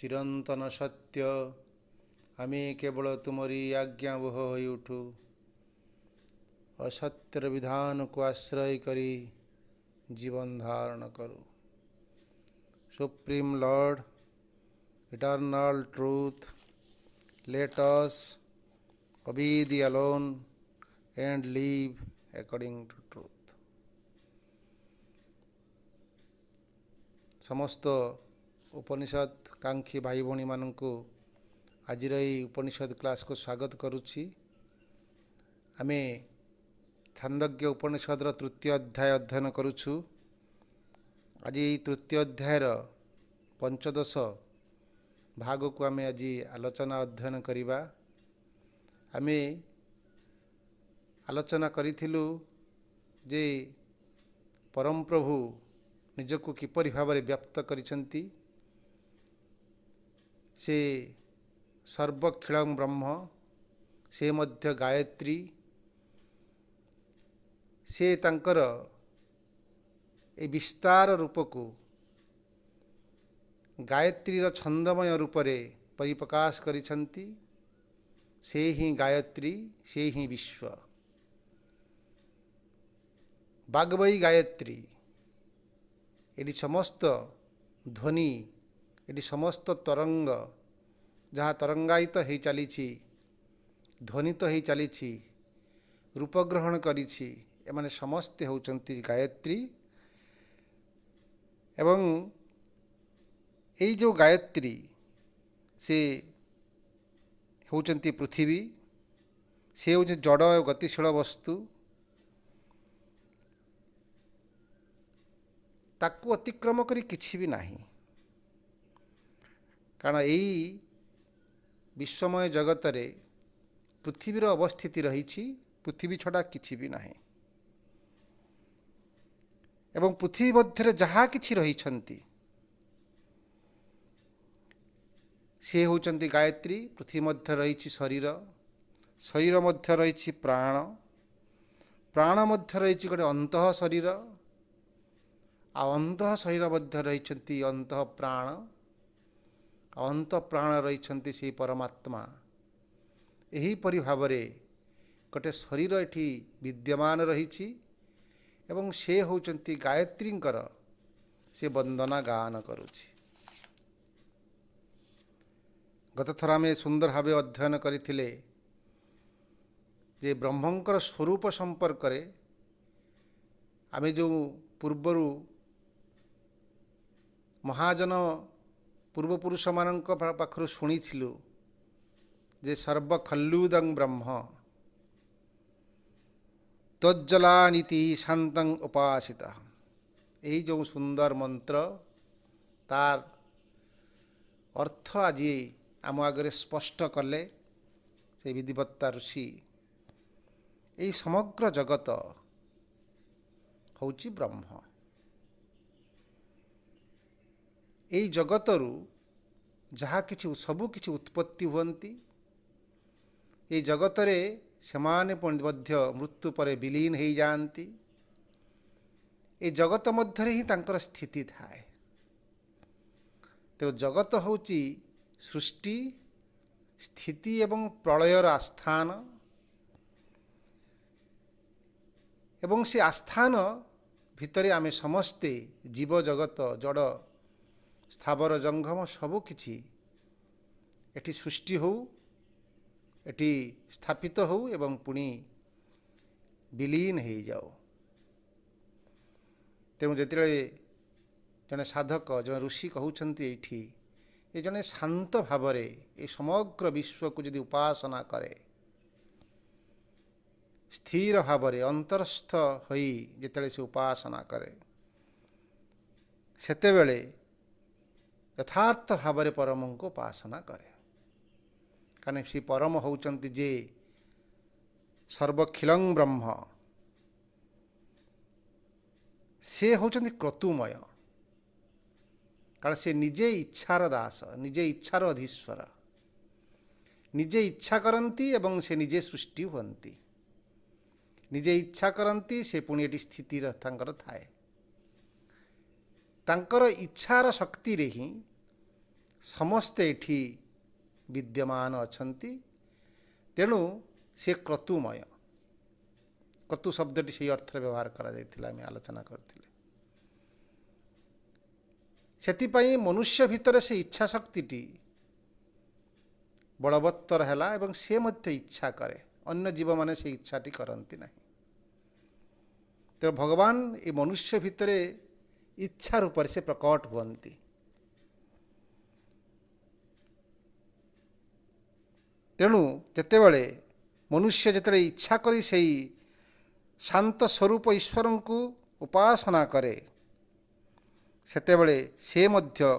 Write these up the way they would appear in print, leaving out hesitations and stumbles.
चिरंतन सत्य आमे केवल तुमरी आज्ञा वह होई उठू असत्यर विधान को आश्रय करी जीवन धारण करू। Supreme Lord eternal truth let us obey thee alone and live according to truth। समस्त उपनिषद कांक्षी भाई भौणी मानू आज उपनिषद क्लास को स्वागत करुच्ची। आमे छांदोग्य उपनिषद तृतीय अध्याय अध्ययन करुछु। आज तृतीय अध्यायर पंचदश भाग को आमे आज आलोचना अध्ययन करिबा। आमे आलोचना करिथिलु जे परम प्रभु निजको किपरि भाव व्यक्त करिसंती। से सर्वक्षीणं ब्रह्म, से मध्य गायत्री, से तांकर ए विस्तार रूप को गायत्री छंदमय रूप रे परिप्रकाश करिसंती। से ही गायत्री, से ही विश्व। बागवई गायत्री एटी समस्त ध्वनि, एटी समस्त तरंग जहाँ तरंगायित हो चली, ध्वनित हो चली, रूप ग्रहण करिछि, एमाने समस्ते होचंती गायत्री। एवं यही जो गायत्री से होचंती पृथ्वी, से होचे जड़ गतिशील वस्तु। ताकू अतिक्रम करी किछि भी नाही, कारण यही विश्वमय जगत रे पृथ्वीर अवस्थिति रही। पृथ्वी छड़ा किछि भी नाही। एवं पृथ्वी मध्य जहाँ किछि रहिछंती से होचंती गायत्री। पृथ्वी मध्य रही शरीर, शरीर मध्य रही प्राण, प्राण मध्य रही गोटे अंतः शरीर, अंतः शरीर मध्य रही अंतः प्राण, अंत प्राण रही से परमात्मा। यही परि भाव रे गोटे शरीर एठी विद्यमान रही एवं से होचंती गायत्रींकर से वंदना गान करुछि। गत थर आम सुंदर भाव अध्ययन करथिले जे ब्रह्मंकर स्वरूप संपर्क रे आमे जो पूर्वरु महाजन पूर्वपुरुष मानक पाखरु शुणिथिलु जे सर्व खल्लुदं ब्रह्म तज्जलानीति शांतं उपासिता। यही जो सुंदर मंत्र तार अर्थ आज आम आगे स्पष्ट कले से विधिवत्ता ऋषि। यही समग्र जगत होची ब्रह्म। यही जगतरु जहाँ किछि सबु किछि उत्पत्ति हुअन्ति, ये जगत रे सेमाने मध्य मृत्यु परे विलीन हो जाती। ये जगत मध्य ही तांकर स्थिति थाए। तेणु जगत होची सृष्टि स्थिति एवं प्रलयर आस्थान। एवं से आस्थान भितरे आमे समस्ते जीव जगत जड़ स्थावर जंगम सबु किछि एठी सृष्टि हो, एठी स्थापित हो एवं पुणी विलीन हो जाओ। तेणु जिते जड़े साधक जड़े ऋषि कहउछन्ति एठी ये जड़े शांत भाव रे ये समग्र विश्व को यदि उपासना करे, स्थिर भाव रे अंतरस्थ होई जिते से उपासना करे, सेतेबेले यथार्थ भाव रे परम को उपासना करे। कारण से परम होचंती जे सर्वखिलं ब्रह्म, से होचंती क्रतुमय। कारण से निजे इच्छार दास, निजे इच्छार अधीश्वर, निजे इच्छा करती एवं से निजे सृष्टि हुअन्ति। निजे इच्छा करती से पुणी एटी स्थिति तांकर थाए। तांकर इच्छार शक्ति रे ही ସମସ୍ତେ ଏଠି विद्यमान अछंती तेणु से क्रतुमय क्रतु शब्दटी से अर्थ व्यवहार करा आलोचना करथिले सेतिपई मनुष्य भितर से इच्छा शक्तिटी बलवत्तर हैला एवं से मध्य इच्छा करे अन्य जीव माने से इच्छाटी करती नहीं तो भगवान ये मनुष्य भितर इच्छा रूप से प्रकट हुअन्ति तेणु जितेबले मनुष्य जिते इच्छा करी से शांत स्वरूप ईश्वर को उपासना करे सेतेबले से मध्य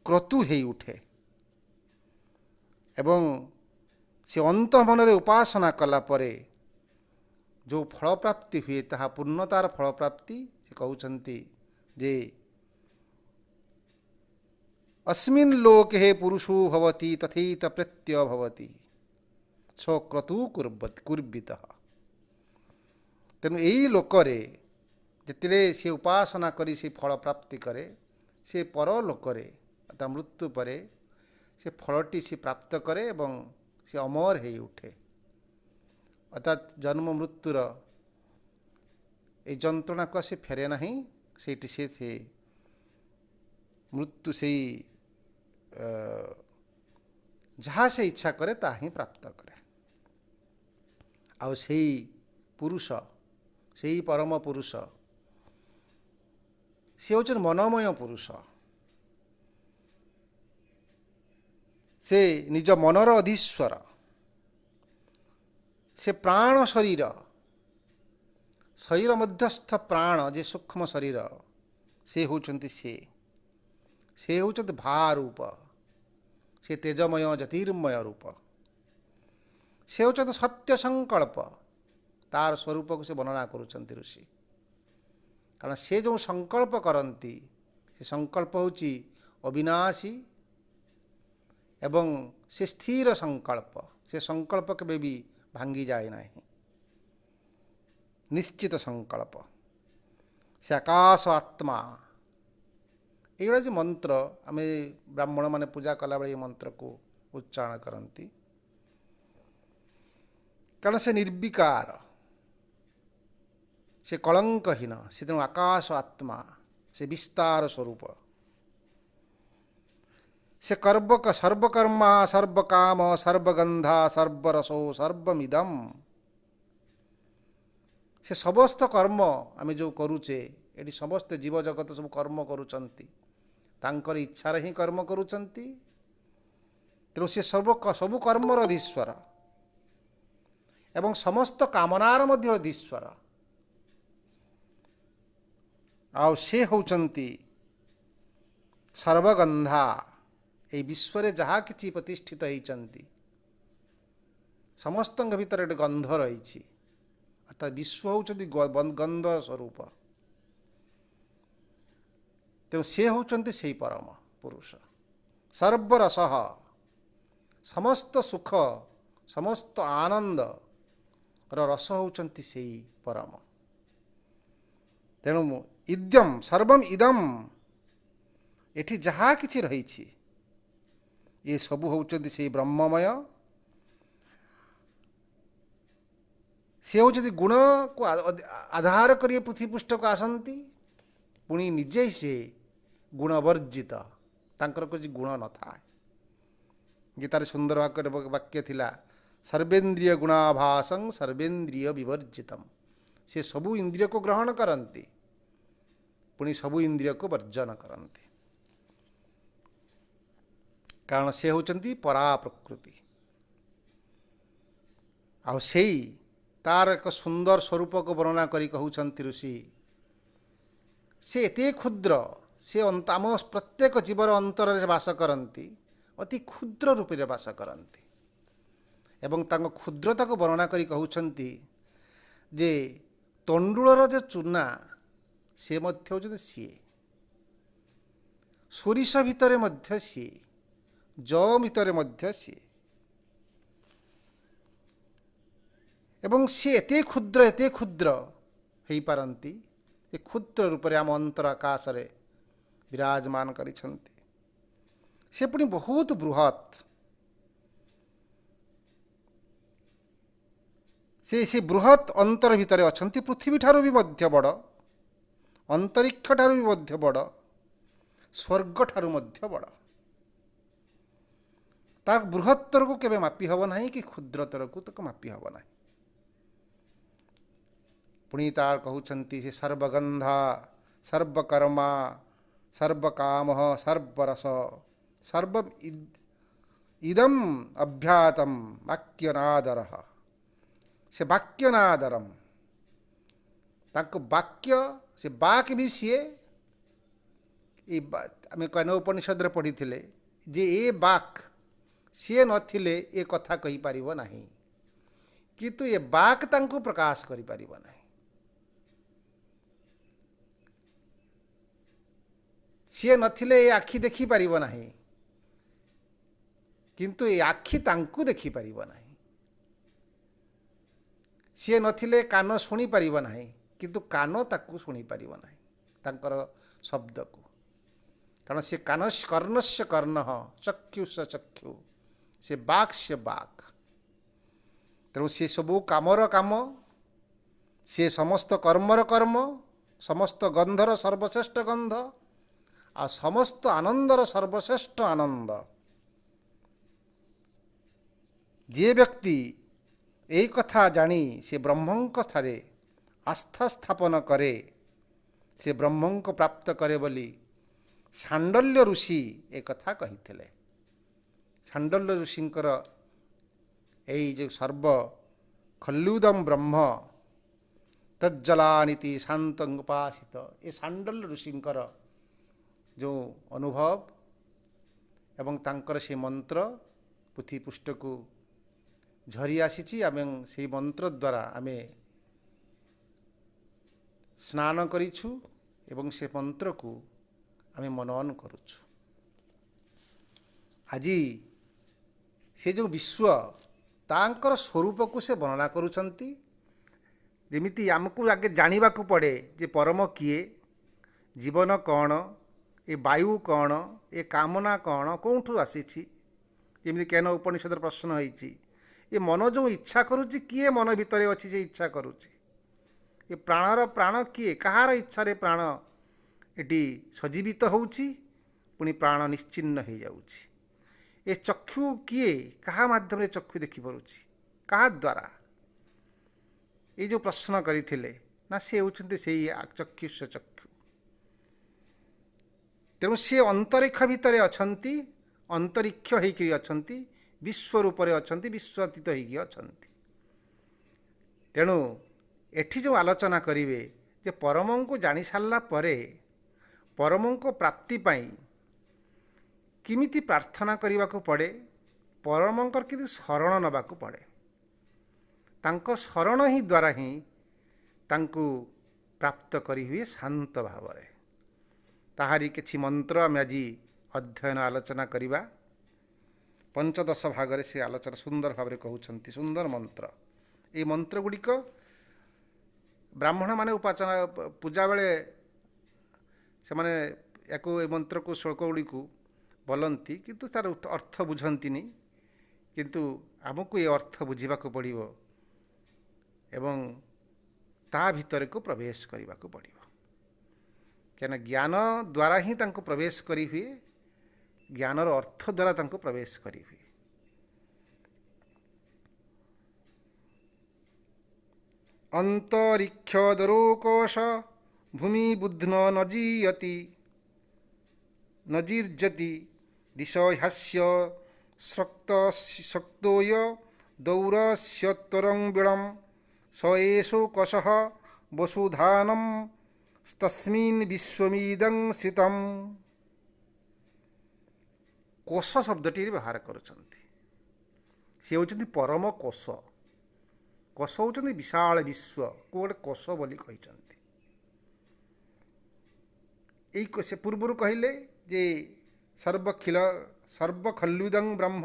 क्रतु हे उठे एवं से अंत मनरे उपासना कला परे जो फल प्राप्ति हुए ताहा पूर्णतार फल प्राप्ति से कहउछन्ति जे अस्मिन् लोके पुरुषो भवति तथैत प्रत्यय भवति सो क्रतु कुर्वितः तेणु यही लोकरे जिते से उपासना करी से फल प्राप्ति करे से पर लोकरे अर्थात मृत्यु परे से फलटी से प्राप्त करे एवं से अमर हो उठे अर्थात जन्म मृत्युर ये जंत्रणा को से फेरे ना से मृत्यु से जहाँ से इच्छा करे ता ही प्राप्त करे आउ से पुरुष से परम पुरुष से होचन मनोमय पुरुष से निज मनर अधीश्वर से प्राण शरीर शरीर मध्यस्थ प्राण जे सूक्ष्म शरीर से होचंती से होचंती भारूप से तेजमय ज्योतिर्मय रूप से होचंती सत्य संकल्प तार स्वरूप को से वर्णना करुचंती ऋषि कारण से जो संकल्प करती से संकल्प होची अविनाशी एवं से स्थिर संकल्प से संकल्प केबे भी भांगी जाए ना निश्चित संकल्प से आकाश आत्मा ये जो मंत्र आम ब्राह्मण माने पूजा कला बेले मंत्र को उच्चारण करती कारण से निर्विकार से कलंकहीन से तेणु आकाश आत्मा से विस्तार स्वरूप से सर्वकर्मा सर्वकाम सर्वगंधा सर्वरसो सर्वमिदम से समस्त कर्म आम जो करुचे ये समस्त जीव जगत सब कर्म करुचंती तांकर इच्छार ही कर्म करुचंती तेणु से सबु कर्मर अधीश्वर एवं समस्त कामनार मध्य अधीश्वर आउ से होचंती सर्वगंधा ये विश्व जहाँ कि प्रतिष्ठित होती समस्त भीतर एक गंध रही अर्थात विश्व होचंती गंध स्वरूप तेणु से होचंती से परम पुरुष सर्वरस समस्त सुख समस्त आनंद रस होचंती से परम तेणु इद्यम सर्वम इदम एठी जहाँ किछि रही ये सबू होचंती से ब्रह्ममय से होचंती गुण को आधार कर पृथ्वी पृष्ठ को आसंती पुणी निजे से गुणवर्जित तांकर कुछ गुण न था गीतार सुंदर वाक्य थिला सर्वेन्द्रिय गुणाभासं सर्वेन्द्रिय विवर्जितम से सबू इंद्रिय को ग्रहण करती पुणी सबू इंद्रिय को वर्जन करती कारण से होचंती परा प्रकृति आउ से तार एक सुंदर स्वरूप को वर्णना करी कहउछंती ऋषि से एते क्षुद्र से आम प्रत्येक जीवर अंतर में बास करती अति क्षुद्र रूप में बास करती एवं तांको क्षुद्रता को वर्णना करी कहउछंती जे तंडुलर जो चूना से मध्य होचंती सीए सोरिष भितर मध्य सीए ज भितर मध्य सीए एवं सी एते क्षुद्र हो पारती क्षुद्र रूप में आम अंतर आकाश विराजमान करिछंती से पुणी बहुत बृहत। से बृहत अंतर भितर अछंती पृथ्वी ठारू भी मध्य बड़, अंतरिक्ष ठारू भी मध्य बड़, स्वर्ग ठारू मध्य बड़। तार बृहत्तर को केबे मापी हब नाही कि क्षुद्रतर को तक मापी हब नाही। पुणी तार कहउछंती से सर्वगंधा सर्वकर्मा सर्वकाम सर्वरस सर्व इदम अभ्यातम वाक्यनादर। से वाक्यनादरम ताको वाक्य से बाक भी सीए आम कन उपनिषद पढ़ी जे ए बाक सी नथिले ए कथा कहि परिबो नाही, किंतु ये बाक तांको प्रकाश करि परिबो नाही। सी नथिले ए आखि देखि परिबो नाही, किंतु ए आखि तांको देखि परिबो नाही। सी नथिले कान शुणी परिबो नाही, किंतु कान ताकू शुणी परिबो नाही तांकर शब्द को। कारण से कानस कर्णस्य कर्ण चक्षुष चक्षु से बाक से बाक। तेणु सी सबू कामर काम, सी समस्त कर्मर कर्म, समस्त गंधर सर्वश्रेष्ठ गंध आ समस्त आनंदर सर्वश्रेष्ठ आनंद। जे व्यक्ति यही कथा जानी से ब्रह्मंक स्थारे आस्था स्थापन करे, से ब्रह्मंक प्राप्त करे बोली सांडल्य ऋषि एक कथा कही। सांडल्य ऋषिंकर यही जो सर्व खल्लुदम ब्रह्म तज्जलानीति शांत उपासित, ये सांडल्य ऋषिंकर जो अनुभव एवं तांकर से मंत्र पुथि पृष्ठ को झरी आसी आम से मंत्र द्वारा आम स्नान करिछु एवं से मंत्र को आम मनन करुछु। आज से जो विश्व तांकर स्वरूप को से वर्णना करुछंती, जेमिति आमको आगे जानिबा को पड़े जे परम किए, जीवन कौन, ए वायु कौन, ए कामना कौन, कौठू आसीछि। जेमिति केन उपनिषद प्रश्न होइछि, ये मन जो इच्छा करुच्ची किए मन भितर अच्छी जे इच्छा करुच्ची, ये प्राणर प्राण किए, कहार इच्छा रे प्राण एटी सजीवित होउची पुणी प्राण निश्चिन्न हो जाउची। ये चक्षु किए, कहा माध्यम रे चक्षु देखि परुची, कहा द्वारा। ये जो प्रश्न करथिले ना से होउछन्ते सेही चक्षुष चक्षु। तेणु से अंतरिक्ष भितर अछंती, अंतरिक्ष होइकरी अछंती, विश्व रूप से अच्छा, विश्वातीत होगी अच्छा। तेणु एठी जो आलोचना करिवे जे परम को जानी सारला परे परम को प्राप्ति पाई किमिति प्रार्थना करने को पड़े, परमंकर किंतु शरण नवा को पड़े। तांको शरण ही द्वारा ही तांको प्राप्त करी हुए शांत भाव रे। ताहारी किछि मंत्र आम आज अध्ययन आलोचना करिबा। पंचदश भाग से आलोचना सुंदर भाव कहते, सुंदर मंत्र। ये मंत्र गुड़िक ब्राह्मण माने उपासना पूजा बेले से माने याको ए मंत्र को श्लोक गुड़ी बोलती, किंतु तार अर्थ बुझंती नहीं, किंतु आमको ये अर्थ बुझा पड़ो एवं ता भितर को प्रवेश करने को पड़ो। क्या ज्ञान द्वारा ही तांको प्रवेश करी हुए, ज्ञानर अर्थ द्वारा तांको प्रवेश करी हुए। अंतरिक्ष दरोकोश भूमि बुध्न नजीयति नजीर्जति दिशो ह्यस्य शक्त शक्तोय दौरस्य तरंबिणम स एषो कोशः वसुधानम तस्मिन् विश्वमिदं श्रितम्। कोश शब्दटी व्यवहार करुछन्ति। सी होचन्ति परम कोश। कोश होचन्ति विशाल विश्व को गोटे कोश बोली कहिछन्ति। एई से पूर्वरु कहिले जे सर्वखिल सर्वखल्विदं ब्रह्म,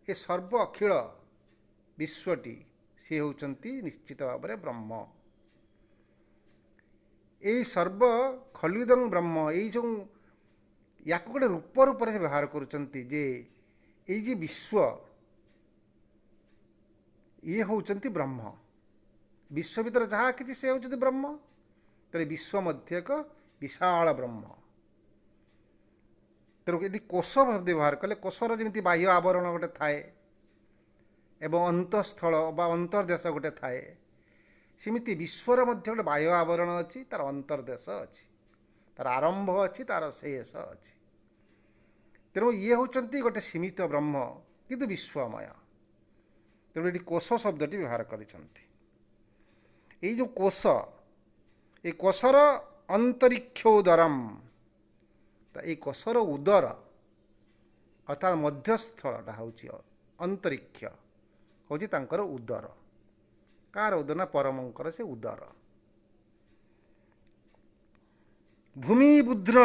ए सर्व अखिल विश्वटी सी होचन्ति निश्चित भाव में ब्रह्म। यही सर्व खल्विदं ब्रह्म, यही जो या गोटे रूप रूप से व्यवहार करुँचे जे ये विश्व ये होचंती ब्रह्म विश्व भीतर जहाँ कि से होचंती ब्रह्म तेरे विश्व मध्य एक विशाल ब्रह्म तेणु ये कोश व्यवहार कले कोशर जमी बाह्य आवरण गोटे थाए एवं अंतस्थल बा अंतर्देश गोटे थाए सेमती विश्वर मध्य गोटे बाह्य आवरण अच्छी तार अंतर्देश अच्छी तार आरंभ अच्छी तार शेष अच्छी तेणु ये होचंती गोटे सीमित ब्रह्म किंतु विश्वमय तेणु ये कोश शब्दटी व्यवहार करिसेंती ये जो कोश ये कोशर अंतरिक्षोदरम ये कोशर उदर अर्थात मध्यस्थलटा हूँ अंतरिक्ष हूँ तांकर उदर कार उदर ना परमंकर से उदर भूमि बुध्न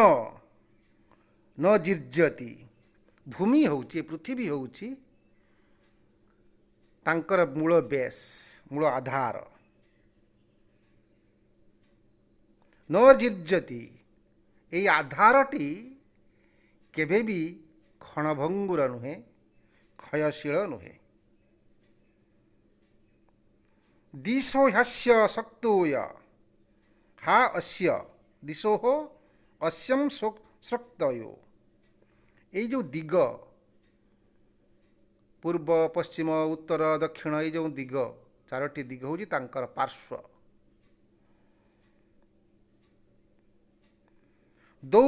न जीर्जति भूमि हूँ पृथ्वी हूँ तांकर मूल बेस मूल आधार न जीर्जति ये आधारटी केबे भी क्षणभंगुर नुहे क्षयशील नुहे दिशो ह्यस्य शक्तोय हा अस्य दिशो हो अस्यम शक्तयो ये जो दिग पूर्व पश्चिम उत्तर दक्षिण ये जो दिग चारोटी दिग हूँ तांकर पार्श्व दौ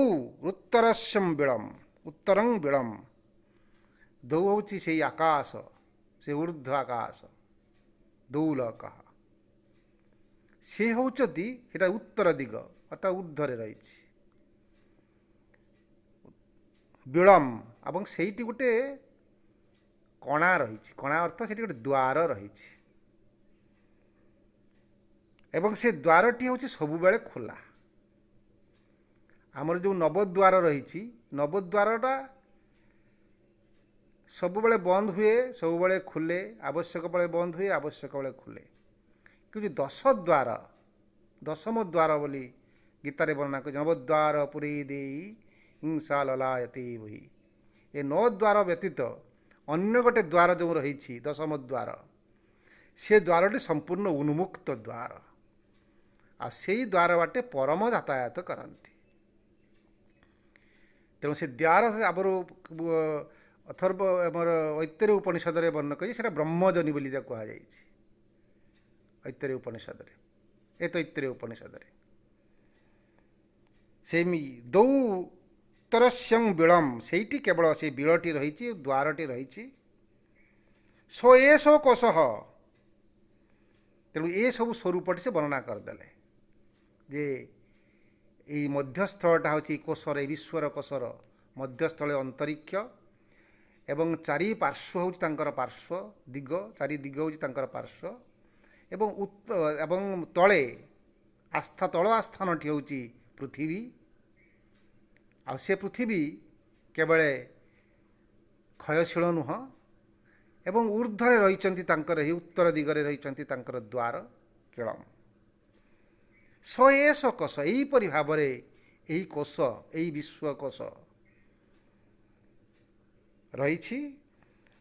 उत्तरस्यम बिलम उत्तरंग बिलम दौ हूँ से आकाश से ऊर्ध्व आकाश दौल कहा से होचती सेटा उत्तर दिग अर्थात ऊर्ध्वरे रही बिलम एवं सेठी गोटे कणा रही कणा अर्थ से गोटे द्वार रही एवं से द्वारटी हूँ सबु बेले खोला आमर जो नवद्वार रही नवद्वारटा सबुबले बंद हुए सबुबले खुले आवश्यक बेले बंद हुए आवश्यक बेले खुले कि दश द्वार दशम द्वार बोली गीतारे वर्णना कर नवद्वार पुरी दे हिंसा ललायते बही ये 9 द्वार व्यतीत अन्य गोटे द्वार जो रही दशम द्वार से द्वारटी संपूर्ण उन्मुक्त द्वार आ से द्वार बाटे परम यातायात करती तेणु से द्वार आबर अथर्व आमर ऐतरेय उपनिषद वर्णन कर ब्रह्मजनी बोली कहुई ऐतरेय उपनिषद ए तैतरेय उपनिषद से दौ उत्तरस्यं बिलम सेठी केवल से बिलटी रही द्वारटी रही सो एसो कोश तेणु ये सब स्वरूपटी से वर्णना करदे जे ये मध्यस्थलटा हूँ कोशर विश्वर कोशर मध्यस्थल अंतरिक्ष एवं चारि पार्श्व हूँ पार्श्व दिग चारि दिग हूँ पार्श्व एवं तले आस्था तल आस्थानटी हूँ पृथ्वी आ से पृथ्वी केवल क्षयशील नुह एवं ऊर्ध्वरे रही उत्तर दिगरे रही द्वार केलम स एस कोश यहीपरि भाव यही कोश यही विश्वकोश रही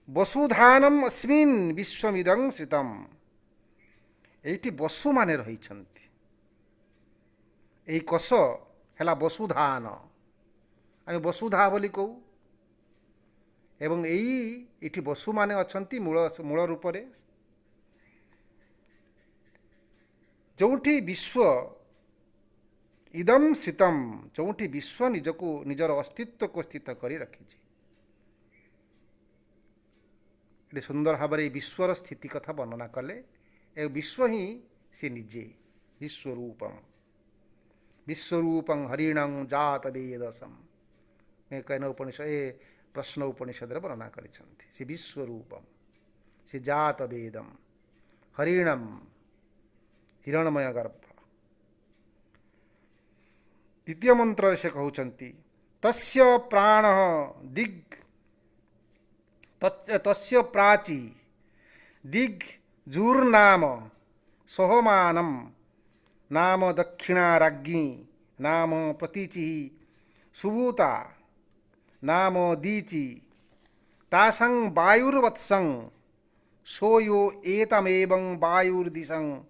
वसुधानम अस्मिन् विश्वमिदं श्रितम एठी वसु माने रही यही कोश है वसुधान आम वसुधा बोली कहू एवं यही वसु माने अछंती मूल मूल रूप से जोठी विश्व इदम स्थितम जोठी विश्व निजको निजर अस्तित्व को स्थित करी रखी ये सुंदर भाव विश्वर स्थिति कथा वर्णना कले ए विश्व ही से निजे विश्वरूपम विश्वरूपं हरिणं जात वेदसम कहना उपनिषद ए प्रश्न उपनिषद वर्णना करिसेंती से विश्वरूपम से जात वेदम हरिणम हिरणमय गर्भ द्वितीय मंत्र से कहउचंती तस्य प्राण दिग् तस्य प्राची दिग् जूर्नाम सोहमानम नाम दक्षिणा राज्ञी नाम प्रतीचि सुभूता नाम दीचि तासं वायुर्वत्सं सोयो एतमेवं वायुर्दिशं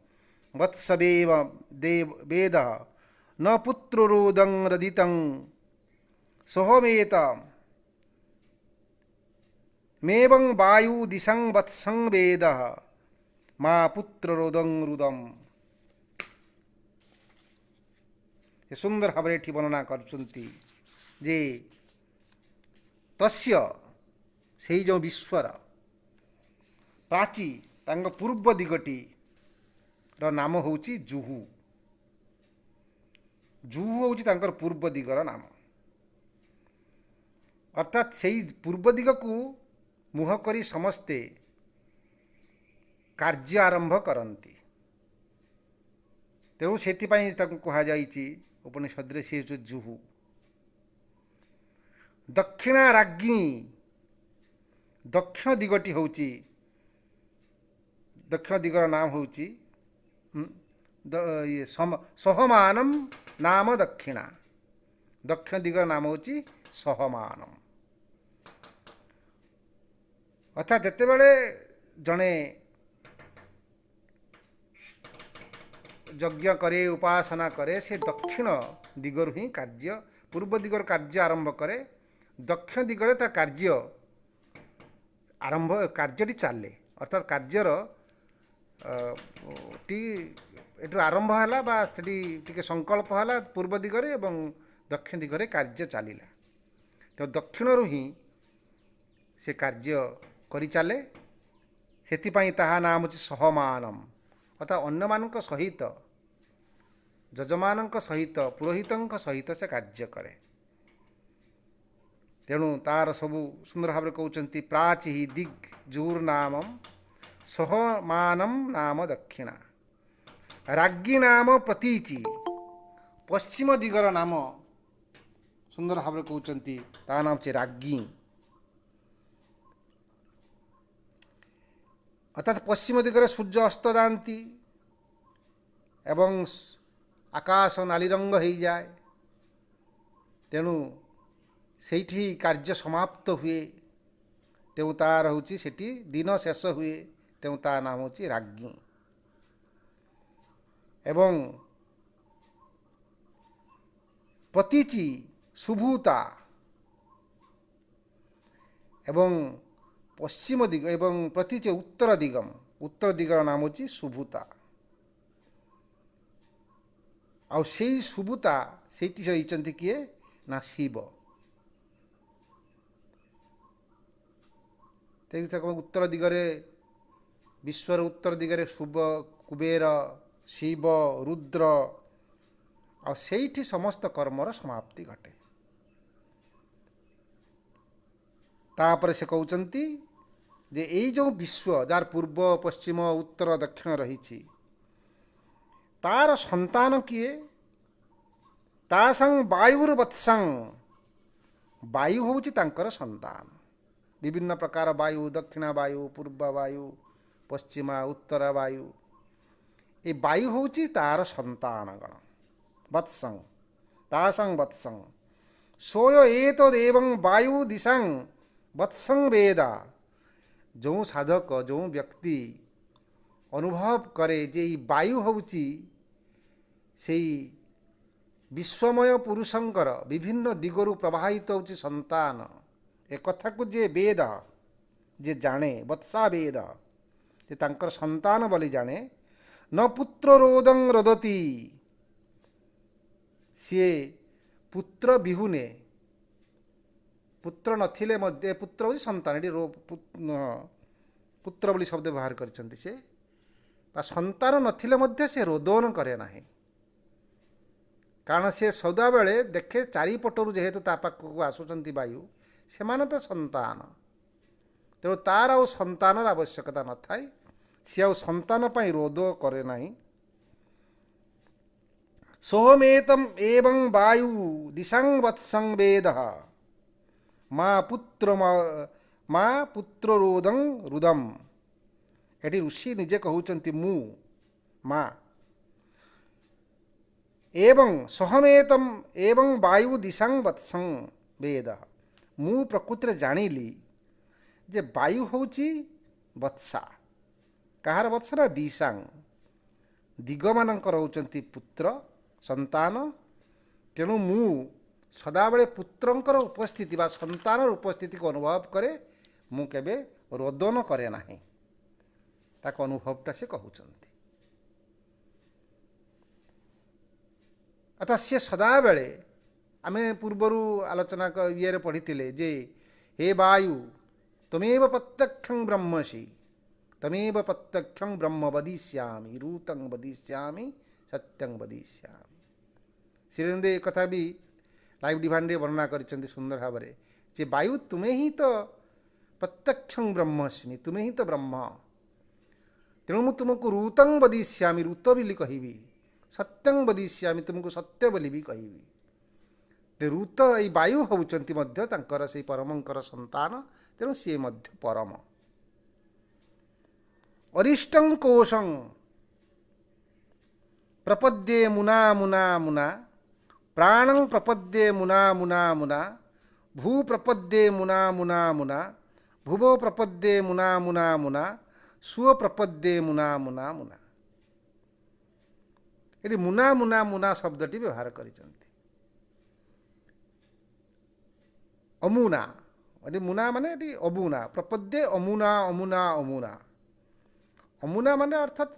वत्सवेव देव वेद न पुत्रोरोदं रदितं सोहमेत मेवं वायु दिशं वत्सं वेद मा पुत्रोरोदं रुदम। ये सुंदर भाव एठी वर्णना करछंती जे तस्य से जो विश्वर प्राची तांग पूर्व दिगटी र नाम होउची जुहू। जुहू होउची तांकर पूर्व दिगर नाम, अर्थात से पूर्व दिग को मुह करी समस्ते कार्य आरंभ करती। तेणु से कह जाइए उपनिषद रे से जो जुहू। दक्षिणा राज्ञी दक्षिण दिगटी होउची, दक्षिण दिगर नाम होउची सहमानम नाम दक्षिणा। दक्षिण दिगर नाम होउची सहमानम। अर्थात जिते बड़े जड़े यज्ञ करे उपासना करे से दक्षिण दिगरु ही कार्य, पूर्व दिगर कार्य आरंभ करे, दक्षिण दिगरे ता कार्य आरंभ कार्यटी चले। अर्थात कार्यर एटू आरंभ है बा टी संकल्प है पूर्व दिगरे एवं दक्षिण दिगरे कार्य चलला। तो दक्षिणरू ही से कार्य करि चले, सेतिपाई ताहा नाम होची सहमानम। अर्थात अन्य मानक सहित जजमानक सहित पुरोहितंक सहित से कार्य करे। तेणु तार सबु सुंदर भाव कहते प्राची दिग् जुर्नाम सहमानम नाम दक्षिणा। राज्ञी नाम प्रतीचि, पश्चिम दिगर नाम सुंदर भाव कहते ता नाम से राज्ञी। अर्थात पश्चिम दिगरे सूर्य अस्त जाती एवं आकाश नाली रंग हो जाए, तेणु सेठी कार्य समाप्त हुए, तेणु तार होची सेठी दिन शेष हुए, तेणु ता नाम होची राज्ञी। एवं प्रतीचि शुभूता एवं पश्चिम दिग एवं प्रतीच उत्तर दिगम, उत्तर दिगर नाम होची शुभूता। आउ से शुभूता सेठी रही किए ना शिव। उत्तर दिगरे विश्वर उत्तर दिगरे शुभ कुबेर शिव रुद्र आ सेठी समस्त कर्मर समाप्ति घटे। तापर से कहते जे यही जो विश्व जार पूर्व पश्चिम उत्तर दक्षिण रही तार संतान किए तासं वायुर्वत्सं, वायु होउची तांकर संतान। विभिन्न प्रकार वायु, दक्षिण वायु, पूर्व वायु, पश्चिमा उत्तर वायु, ये वायु होउची तार संतान गण। वत्सं तासं वत्सं सोय एतदेवं वायु दिशं वत्सं वेद। जो साधक जो व्यक्ति अनुभव करे जे वायु होउची से विश्वमय पुरुषंकर विभिन्न दिगरु प्रवाहित होउची संतान, एक कथा को जे वेद जे जाने वत्सा वेद जे तांकर संतान बोली जाने, न पुत्र रोदं रोदती, सी पुत्र बिहुने, पुत्र नथिले मध्य पुत्र होची संतान, एटी पुत्र बोली शब्द व्यवहार करछन्ति। से संतान नथिले मध्य से रोदन करे नाही, कारण से सदा बेले देखे चारिपटरू जेहेतु ता पाखक आसुचंती वायु, से माने तो संतान, तेणु तार आ संतानर आवश्यकता न थाए, सी आ संतान पाई रोद करे नाही। सोहमेतम एवं वायु दिशं वत्सं वेद माँ पुत्र रोदं रुदम। एटी ऋषि निजे कहउचंती मु माँ एवं सहमेतम एवं वायु दिशं वत्सं वेद, ମୁଁ ପ୍ରକୃତରେ ଜାଣିଲି ଯେ ବାୟୁ ହେଉଛି ବତ୍ସା। କାହାର ବତ୍ସା ନା ଦିଶାଙ୍ଗ, ଦିଗମାନଙ୍କର ହେଉଛନ୍ତି ପୁତ୍ର ସନ୍ତାନ। ତେଣୁ ମୁଁ ସଦାବେଳେ ପୁତ୍ରଙ୍କର ଉପସ୍ଥିତି ବା ସନ୍ତାନର ଉପସ୍ଥିତିକୁ ଅନୁଭବ କରେ, ମୁଁ କେବେ ରୋଦନ କରେ ନାହିଁ। ତାକୁ ଅନୁଭବଟା ସେ କହୁଛନ୍ତି। ଅର୍ଥାତ୍ ସେ ସଦାବେଳେ, ଆମେ ପୂର୍ବରୁ ଆଲୋଚନା ଇଏରେ ପଢ଼ିଥିଲେ ଯେ ହେ ବାୟୁ ତମେବ ପ୍ରତ୍ୟକ୍ଷଂ ବ୍ରହ୍ମସି, ତମେବ ପ୍ରତ୍ୟକ୍ଷଂ ବ୍ରହ୍ମ ବଦିଷ୍ୟାମି, ଋତଂ ବଦିଷ୍ୟାମି, ସତ୍ୟଂ ବଦିଷ୍ୟାମି। ଶ୍ରୀଅରବିନ୍ଦ ଏ କଥା ବି ଲାଇଭ୍ ଡିଭାଇନରେ ବର୍ଣ୍ଣନା କରିଛନ୍ତି ସୁନ୍ଦର ଭାବରେ ଯେ ବାୟୁ ତୁମେ ହିଁ ତ ପ୍ରତ୍ୟକ୍ଷଂ ବ୍ରହ୍ମସ୍ମି, ତୁମେ ହିଁ ତ ବ୍ରହ୍ମ। ତେଣୁ ମୁଁ ତୁମକୁ ଋତଂ ବଦିଷ୍ୟାମି, ଋତ ବୋଲି କହିବି, ସତ୍ୟଂ ବଦିଷ୍ୟାମି, ତୁମକୁ ସତ୍ୟ ବୋଲି ବି କହିବି। ଋତ ଏଇ ବାୟୁ ହେଉଛନ୍ତି ମଧ୍ୟ ତାଙ୍କର ସେଇ ପରମଙ୍କର ସନ୍ତାନ। ତେଣୁ ସିଏ ମଧ୍ୟ ପରମ। ଅରିଷ୍ଟଂ କୋଶଂ ପ୍ରପଦ୍ୟେ ମୁନା ମୁନା ମୁନା, ପ୍ରାଣଂ ପ୍ରପଦ୍ୟେ ମୁନା ମୁନା ମୁନା, ଭୂ ପ୍ରପଦ୍ୟେ ମୁନା ମୁନା ମୁନା, ଭୁବ ପ୍ରପଦ୍ୟେ ମୁନା ମୁନା ମୁନା, ସୁଅ ପ୍ରପଦ୍ୟେ ମୁନା ମୁନା ମୁନା। ଏଠି ମୁନା ମୁନା ମୁନା ଶବ୍ଦଟି ବ୍ୟବହାର କରିଛନ୍ତି। ଅମୁନା, ଏଠି ମୁନା ମାନେ ଏଠି ଅବୁନା, ପ୍ରପଦ୍ୟେ ଅମୁନା ଅମୁନା ଅମୁନା। ଅମୁନା ମାନେ ଅର୍ଥାତ୍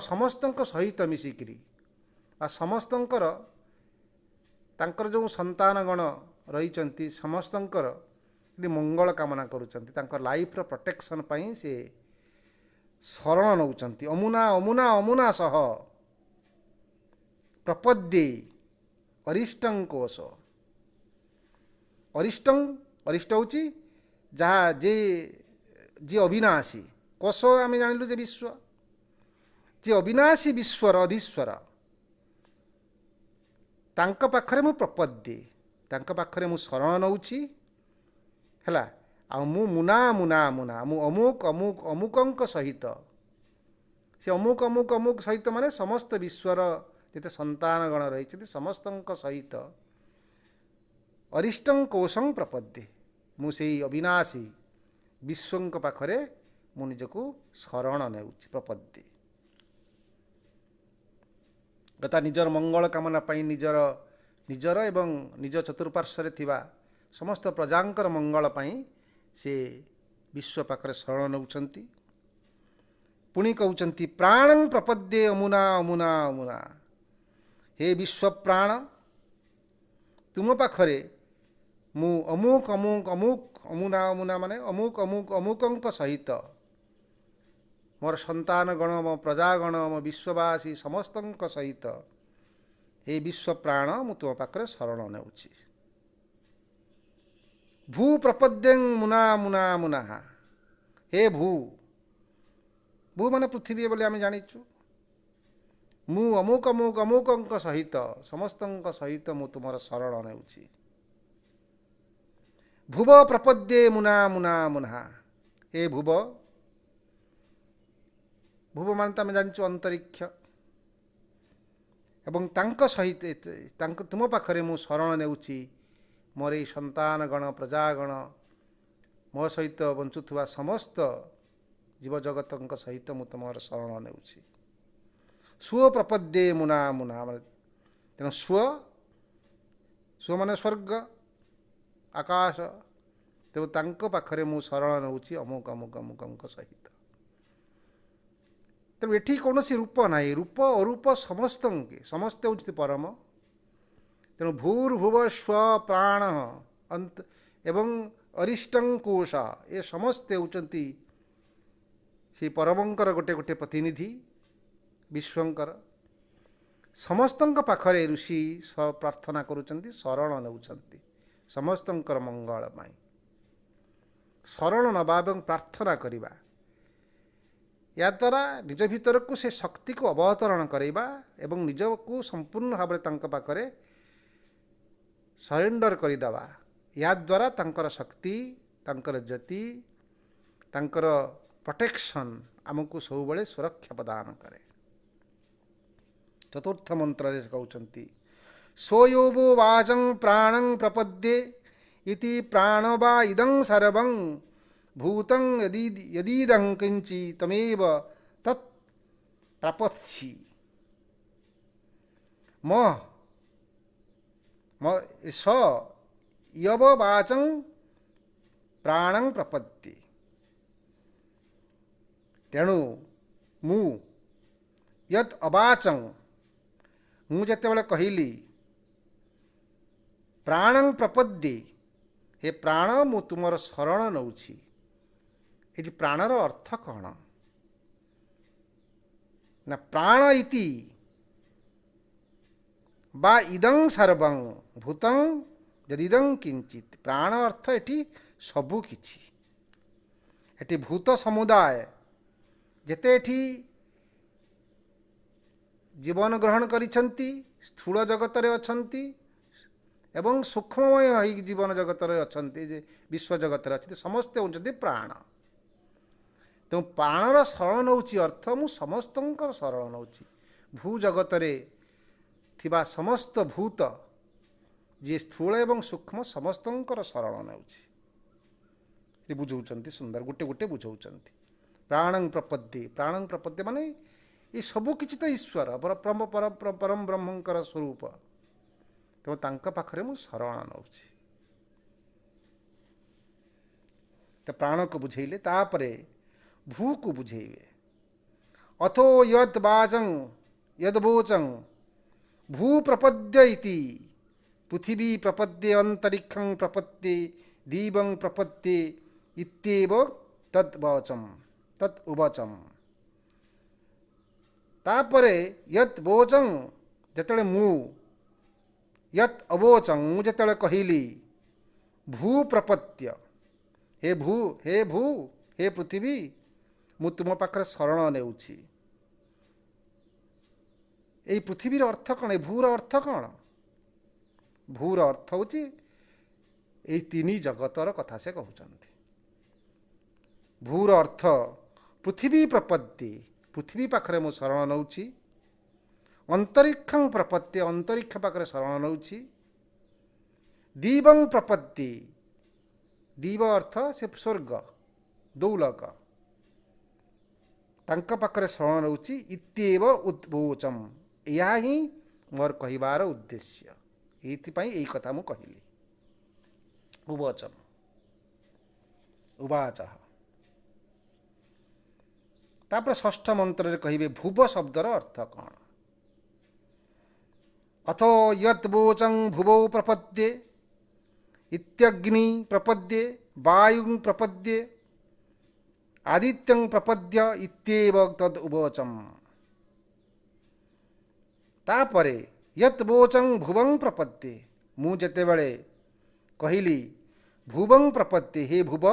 ସମସ୍ତଙ୍କ ସହିତ ମିଶିକିରି ବା ସମସ୍ତଙ୍କର, ତାଙ୍କର ଯେଉଁ ସନ୍ତାନଗଣ ରହିଛନ୍ତି ସମସ୍ତଙ୍କର ଏଠି ମଙ୍ଗଳ କାମନା କରୁଛନ୍ତି, ତାଙ୍କ ଲାଇଫ୍ର ପ୍ରୋଟେକ୍ସନ୍ ପାଇଁ ସେ ଶରଣ ନେଉଛନ୍ତି। ଅମୁନା ଅମୁନା ଅମୁନା ସହ ପ୍ରପଦ୍ୟେ ଅରିଷ୍ଟଂ କୋଶ। ଅରିଷ୍ଟଂ, ଅରିଷ୍ଟ ହେଉଛି ଯାହା ଯିଏ ଅବିନାଶୀ। କୋଶ ଆମେ ଜାଣିଲୁ ଯେ ବିଶ୍ୱ, ଯେ ଅବିନାଶୀ ବିଶ୍ୱର ଅଧୀଶ୍ୱର, ତାଙ୍କ ପାଖରେ ମୁଁ ପ୍ରପଦ୍ୟେ, ତାଙ୍କ ପାଖରେ ମୁଁ ଶରଣ ନେଉଛି ହେଲା। ଆଉ ମୁଁ ମୁନା ମୁନା ମୁନା, ମୁଁ ଅମୁକ ଅମୁକ ଅମୁକଙ୍କ ସହିତ, ସେ ଅମୁକ ଅମୁକ ଅମୁକ ସହିତ ମାନେ ସମସ୍ତ ବିଶ୍ୱର ଯେତେ ସନ୍ତାନଗଣ ରହିଛନ୍ତି ସମସ୍ତଙ୍କ ସହିତ ଅରିଷ୍ଟଂ କୋଶଂ ପ୍ରପଦ୍ୟେ, ମୁଁ ସେଇ ଅବିନାଶୀ ବିଶ୍ୱଙ୍କ ପାଖରେ ମୁଁ ନିଜକୁ ଶରଣ ନେଉଛି, ପ୍ରପଦ୍ୟେ। ତଥା ନିଜର ମଙ୍ଗଳ କାମନା ପାଇଁ ନିଜର ଏବଂ ନିଜ ଚତୁଃପାର୍ଶ୍ୱରେ ଥିବା ସମସ୍ତ ପ୍ରଜାଙ୍କର ମଙ୍ଗଳ ପାଇଁ ସେ ବିଶ୍ୱ ପାଖରେ ଶରଣ ନେଉଛନ୍ତି। ପୁଣି କହୁଛନ୍ତି ପ୍ରାଣଂ ପ୍ରପଦ୍ୟେ ଅମୁନା ଅମୁନା ଅମୁନା, ହେ ବିଶ୍ୱ ପ୍ରାଣ, ତୁମ ପାଖରେ ମୁଁ ଅମୁକ ଅମୁକ ଅମୁକ, ଅମୁନା ଅମୁନା ମାନେ ଅମୁକ ଅମୁକ ଅମୁକଙ୍କ ସହିତ, ମୋର ସନ୍ତାନଗଣ, ମୋ ପ୍ରଜାଗଣ, ମୋ ବିଶ୍ୱବାସୀ ସମସ୍ତଙ୍କ ସହିତ ଏ ବିଶ୍ୱ ପ୍ରାଣ ମୁଁ ତୁମ ପାଖରେ ଶରଣ ନେଉଛି। ଭୂ ପ୍ରପଦ୍ୟଂ ମୁନା ମୁନା ମୁନା, ହେ ଭୂ, ଭୂ ମାନେ ପୃଥିବୀ ବୋଲି ଆମେ ଜାଣିଛୁ। ମୁଁ ଅମୁକ ଅମୁକ ଅମୁକଙ୍କ ସହିତ, ସମସ୍ତଙ୍କ ସହିତ ମୁଁ ତୁମର ଶରଣ ନେଉଛି। ଭୁବ ପ୍ରପଦ୍ୟେ ମୁନା ମୁନା ମୁନା, ହେ ଭୁବ, ଭୁବ ମାନେ ତ ଆମେ ଜାଣିଛୁ ଅନ୍ତରିକ୍ଷ, ଏବଂ ତାଙ୍କ ସହିତ ତୁମ ପାଖରେ ମୁଁ ଶରଣ ନେଉଛି ମୋର ଏଇ ସନ୍ତାନଗଣ, ପ୍ରଜାଗଣ, ମୋ ସହିତ ବଞ୍ଚୁଥିବା ସମସ୍ତ ଜୀବଜଗତଙ୍କ ସହିତ ମୁଁ ତୁମର ଶରଣ ନେଉଛି। ସୁଅ ପ୍ରପଦ୍ୟେ ମୁନା ମୁନା, ତେଣୁ ସୁଅ ମାନେ ସ୍ୱର୍ଗ ଆକାଶ, ତେଣୁ ତାଙ୍କ ପାଖରେ ମୁଁ ଶରଣ ନେଉଛି ଅମୁକ ଅମୁକ ଅମୁକଙ୍କ ସହିତ। ତେଣୁ ଏଠି କୌଣସି ରୂପ ନାହିଁ, ରୂପ ଅରୂପ ସମସ୍ତଙ୍କୁ, ସମସ୍ତେ ହେଉଛନ୍ତି ପରମ। ତେଣୁ ଭୂର୍ଭୁବ ସ୍ୱ ପ୍ରାଣ ଏବଂ ଅରିଷ୍ଟଂ କୋଶ, ଏ ସମସ୍ତେ ହେଉଛନ୍ତି ସେ ପରମଙ୍କର ଗୋଟେ ଗୋଟେ ପ୍ରତିନିଧି ବିଶ୍ୱଙ୍କର। ସମସ୍ତଙ୍କ ପାଖରେ ଋଷି ପ୍ରାର୍ଥନା କରୁଛନ୍ତି, ଶରଣ ନେଉଛନ୍ତି ସମସ୍ତଙ୍କର ମଙ୍ଗଳ ପାଇଁ। ଶରଣ ନେବା ଏବଂ ପ୍ରାର୍ଥନା କରିବା, ଏହାଦ୍ୱାରା ନିଜ ଭିତରକୁ ସେ ଶକ୍ତିକୁ ଅବତରଣ କରାଇବା ଏବଂ ନିଜକୁ ସମ୍ପୂର୍ଣ୍ଣ ଭାବରେ ତାଙ୍କ ପାଖରେ ସରେଣ୍ଡର କରିଦେବା। ଏହାଦ୍ୱାରା ତାଙ୍କର ଶକ୍ତି, ତାଙ୍କର ଜ୍ୟୋତି, ତାଙ୍କର ପ୍ରୋଟେକ୍ସନ୍ ଆମକୁ ସବୁବେଳେ ସୁରକ୍ଷା ପ୍ରଦାନ କରେ। ଚତୁର୍ଥ ମନ୍ତ୍ରରେ କହୁଛନ୍ତି ସୋୟୋବୋ ବାଚଂ ପ୍ରାଣଂ ପ୍ରପଦ୍ୟେ इति प्राण वा इदं सर्वं भूतं यदीदं किंचि तमेव तत् प्रपत्सि। म स यव वाचं प्राणं प्रपद्ये। तेणु मु यत् अवाचं मु जेतेबेले कहिली प्राणं प्रपद्ये, हे प्राण मु तुमर शरण नौछि। ये प्राणर अर्थ कौन ना प्राण इति बा इदं सर्वं भूतं यदिदं किंचित। प्राण अर्थ एटी सबु किछि। एटी भूत समुदाय जेते एटी जीवन ग्रहण करिछंती स्थूल जगत रे अछंती एवं सूक्ष्ममय होई जीवन जगत रे अछंती, जे विश्व जगत रे अछंती, समस्त होचंती प्राण। तो प्राणर शरण नौछि अर्थ मु समस्तंकर शरण नौछि। भू जगत रे थिबा समस्त भूत जे स्थूल एवं सूक्ष्म समस्तंकर शरण नौछि। ये बुझौचंती सुंदर गोटे गोटे बुझौचंती। प्राणं प्रपद्ये, प्राणं प्रपद्ये माने ये सबु किछि तो ईश्वर परम ब्रह्मंकर स्वरूप। तो तांका पाखरे मु शरण नौछि। तो प्राण को बुझेइले तापरे भू को बुझेइबे। अथो यत् वाचं यद्वोचं भू प्रपद्य इति पृथिवी प्रपद्ये अंतरिक्षं प्रपद्ये दीवं प्रपद्ये इत्येव तत् वाचं तत् उवाचं। तापरे यत् वोचं जेतेले मु यत् अवोचं मु जेतेले कहिली भू प्रपत्य, हे भू हे पृथ्वी मु तुम पाखरे शरण नेउछि। एई पृथ्वीर अर्थ कौन, भूर अर्थ कौन? भूर अर्थ होची एई तीनी जगतर कथा से कहउचंती। भूर अर्थ पृथ्वी प्रपत्ति, पृथ्वी पाखरे मु शरण नौछि। अंतरिक्षं प्रपत्ति, अंतरिक्ष पाखरे शरण नौछि। दीवं प्रपत्ति, दीव अर्थ से स्वर्ग दौलक, तांक पाखरे शरण नौछि। इत्येव उद्वोचम, या ही मोर कहिबार उद्देश्य। एथिपाई एई कथा मु कहिली। उवाचम उवाचः। तापर षष्ठ मंत्र रे कहिबे भुव शब्दर अर्थ कौन। अथो यत् वोचं भुवौ प्रपद्ये इत्यग्नि प्रपद्ये वायुं प्रपद्ये आदित्यं प्रपद्य इत्येव तद् उवाचं। तापरे यत् वोचं भुवं प्रपद्ये, मु जेतेबेले कहिली भुवं प्रपद्ये, हे भुव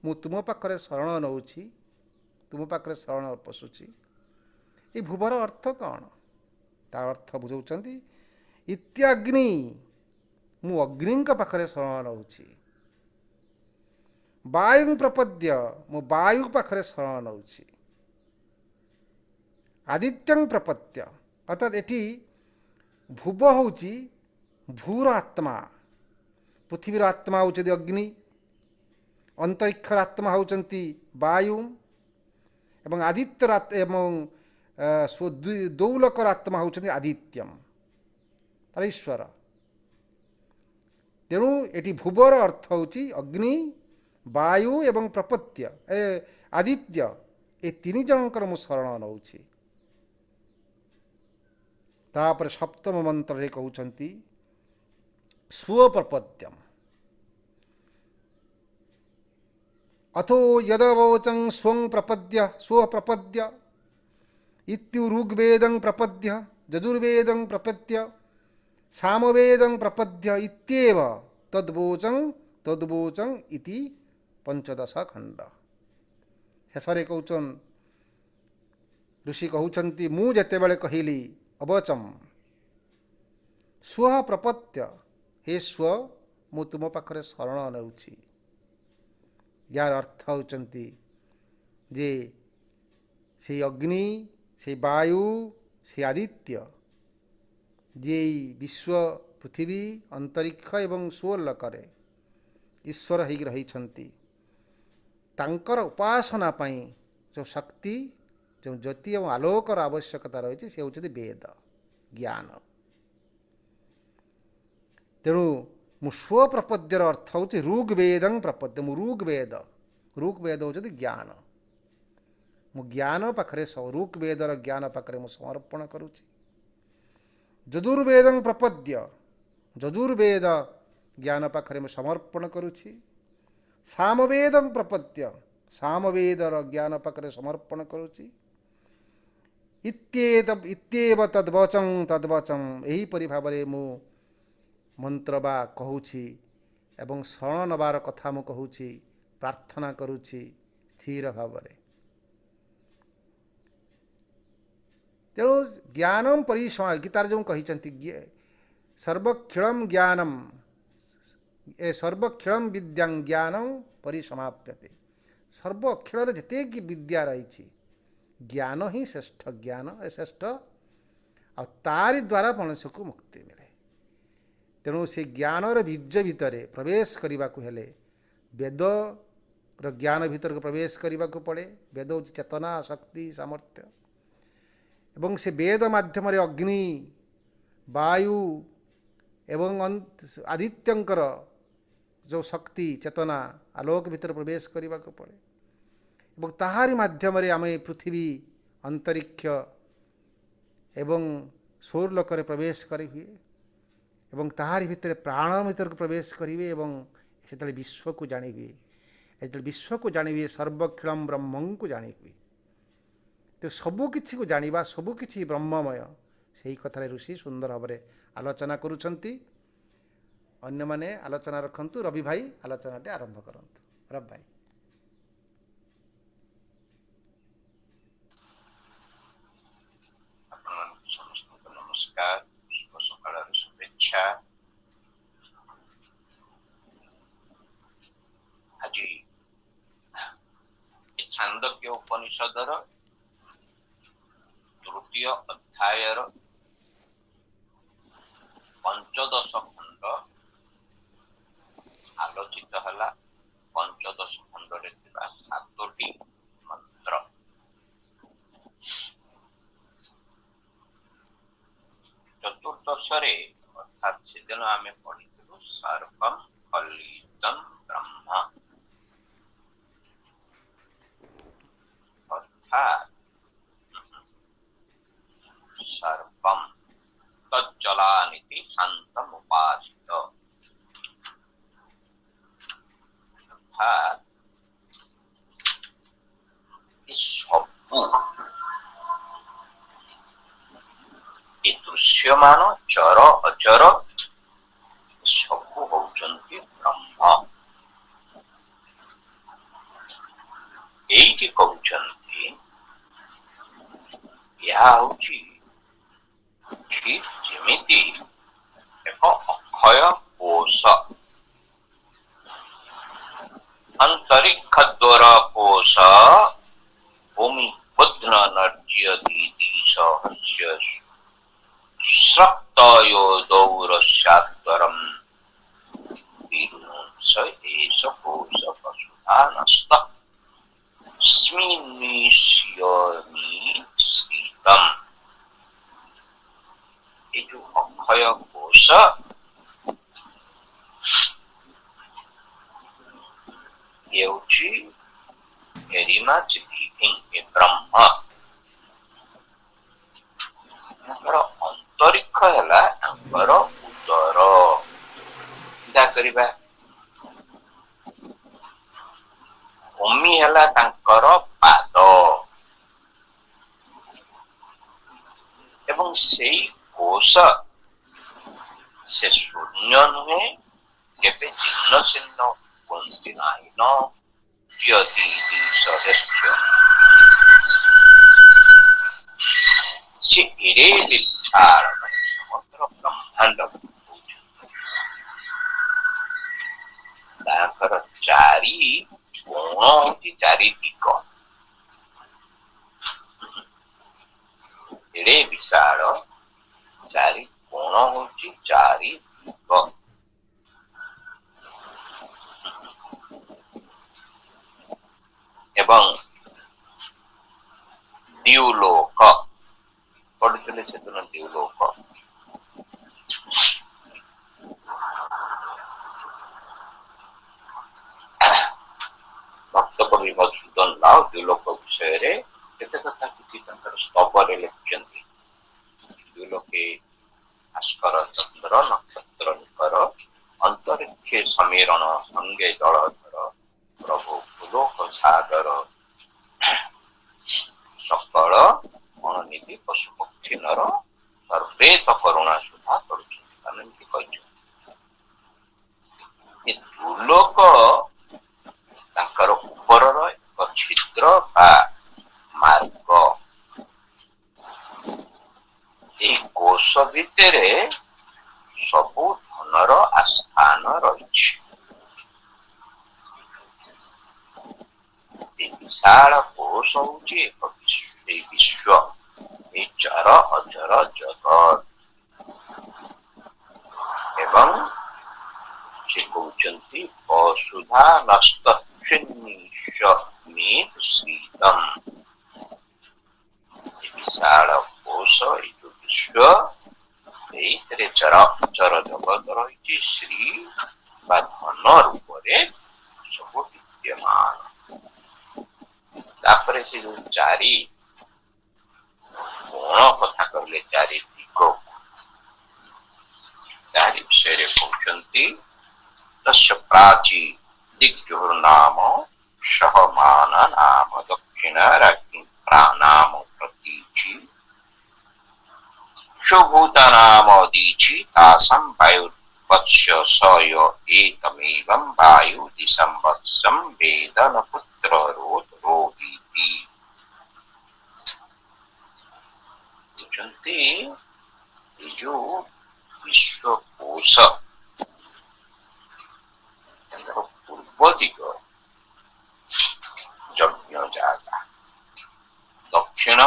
मु तुम पाखरे शरण नौछि, तुम पाखरे शरण पशुछि। ये भुवर अर्थ कौन? तार अर्थ बुझौचंती इत्याग्नि, मु अग्नि पाखरे शरण नौछि। वायुं प्रपद्य, मु वायु पाखरे शरण नौछि। आदित्यं प्रपद्य, अर्थात एटी भुव होची भूर आत्मा। पृथ्वीर आत्मा होचंती अग्नि, अंतरिक्षर आत्मा होचंती वायु एवं आदित्यर एवं दौलकर आत्मा होचंती आदित्यम ईश्वर। तेणु एटी भुवर अर्थ होची अग्नि वायु एवं प्रपत्य आदित्य, ए तीन जनकर मु शरण नौछि। तापर सप्तम मंत्र रे कहउचंती स्वप्रपद्यम। अथो यदवोचं स्वं प्रपद्य स्वप्रपद्य इत्युऋग्वेदं प्रपद्य यजुर्वेदं प्रपद्य सामवेदं प्रपद्य इत्येव तद्वोचं इति 15 खंड। शेषरे कहउचन ऋषि कहउचंती मु जेतेबेले कहिली अवचम स्व प्रपत्य, हे स्व मु तुम पाखरे शरण नौछि। यार अर्थ होचंती जे से अग्नि से वायु से आदित्य जे विश्व पृथ्वी अंतरिक्ष एवं स्वलोकरे ईश्वर हो रही तांकर उपासना पाई जो शक्ति जो ज्योति और आलोकर आवश्यकता रही से होती वेद ज्ञान। तेणु मु स्वप्रपद्यर अर्थ हूँ ऋग्वेदं प्रपद्य मु ऋग्वेद हूँ ज्ञान मु ज्ञान पाखरे ऋग्वेदर ज्ञान पाखरे मु समर्पण करुच्ची। यजुर्वेदं प्रपद्य यजुर्वेद ज्ञान पाखरे मु समर्पण करुच्ची। सामवेदं प्रपद्य सामवेदर ज्ञान पाखरे समर्पण करुच्ची। इत्येव तद्वचं एहीपरि भावरे मु मंत्र बा कहूछि एवं शरण नबार कथा मु कहूछि प्रार्थना करुछि स्थिर भावरे। तेणु ज्ञानम परिसमा गीतार जो कही सर्वक्षिणम ज्ञानम ए सर्वक्षिणम विद्यां ज्ञानम परिसमाप्यते। सर्वक्षिण जिते कि विद्या रही ज्ञान ही श्रेष्ठ ज्ञान श्रेष्ठ आ तारि द्वारा मनुष्य को मुक्ति मिले। तेणु से ज्ञानर बीज भितर प्रवेश करने को हेले वेद ज्ञान भीतर को प्रवेश करने को पड़े। वेद हूँ चेतना शक्ति सामर्थ्य एवं से वेद माध्यम अग्नि वायु एवं आदित्यंकर जो शक्ति चेतना आलोक भीतर प्रवेश करने को पड़े एवं ताहारी माध्यम आम पृथ्वी अंतरिक्ष एवं सौरलोक प्रवेश करी हुए एवं ताहारी भितर प्राण भीतर को प्रवेश करेंगे एवं से विश्व को जानिबे। जो विश्व को जानिबे सर्वक्षिणम ब्रह्म को जानिबे। तो सबुकिछि को जानिबा सबुकिछि ब्रह्ममय से कथार ऋषि सुंदर भाव में आलोचना करुछंती। अन्य माने आलोचना रखंतु। रवि भाई आलोचनाटे आरंभ करंतु। रवि भाई नमस्कार सकाल शुभेच्छा। आज छांदोग्य उपनिषदर तृतीय अध्यायर पंचदश खंड आलोचित हला। पंचदश खंड रे थिबा 7टी मंत्र। चतुर्दश अर्थात से दिन आम पढ़ी सर्वम कलिदम ब्रह्म अर्थात सर्वम तज्जलानिति शांतम उपासित अर्थात सबू दृश्यमान चर अचर सबू होउचंती ब्रह्म। एइति कहउचंती या होची ठीक जेमिति एक अक्षय कोश अंतरिक्ष द्वार कोश भूमि बुद्ध नर्ज्यति दिशहस्य श्रक्तयो दौरस्यात्वरम विरुंस एष कोश वसुधानस्त स्मिन्निष्यमि स्थितम्। ये जो अक्षय कोश ये होची एरिमा चितिथिं ब्रह्म। अंतरिक्ष है उदर क्या करिबा। भूमि है पाद एवं से कोश से शून्य नुहे केबे चिन्ह चिन्ह कुंती नाही न यदि सदस्य से एरे विचार समग्र ब्रह्मांड ताकर चारि कोण होती चारि दिग एरे विशाल चारि कोण होची चारि दिग एवं द्युलोक पढ़ुले से दिन द्युलोक भक्त कवि मधुसूदन राव द्युलोक विषय रे केते कथा किछि तंकर स्तवरे लिखिछन्ति। द्युलोके भास्कर चंद्र नक्षत्र निकर अंतरिक्षे समीरण अंगे जलधर प्रभु पुलोक सागर सकल अनिधि पशु पक्षी नर सर्वे तो करुणा सुधा करुछन्ति। द्युलोक तांकर उपरर एक छिद्र बा मार्ग कोश भितर सबु धनर आस्थान रही विशाल कोश हूँ एक विश्व चर अजर जगत एवं से कहते वसुधा नष्ट शीतम विशाल कोश विश्व चर अचर जगत रही श्री बा धन रूप सब विद्यमान। तापर से जो चारि कोण कथा कहले चारि दिग चारि विषय कहते तस्य प्राची दिग्जुर्नाम सहमान नाम दक्षिण राज्ञी प्राणाम प्रतीचि शुभूतानाम दीचि तासं वायुर्वत्स्य सय एतमेवं वायु दिशं वत्सं वेदन पुत्र रोदीति। जो विश्वकोश पूर्व दिग यज्ञ जागा दक्षिण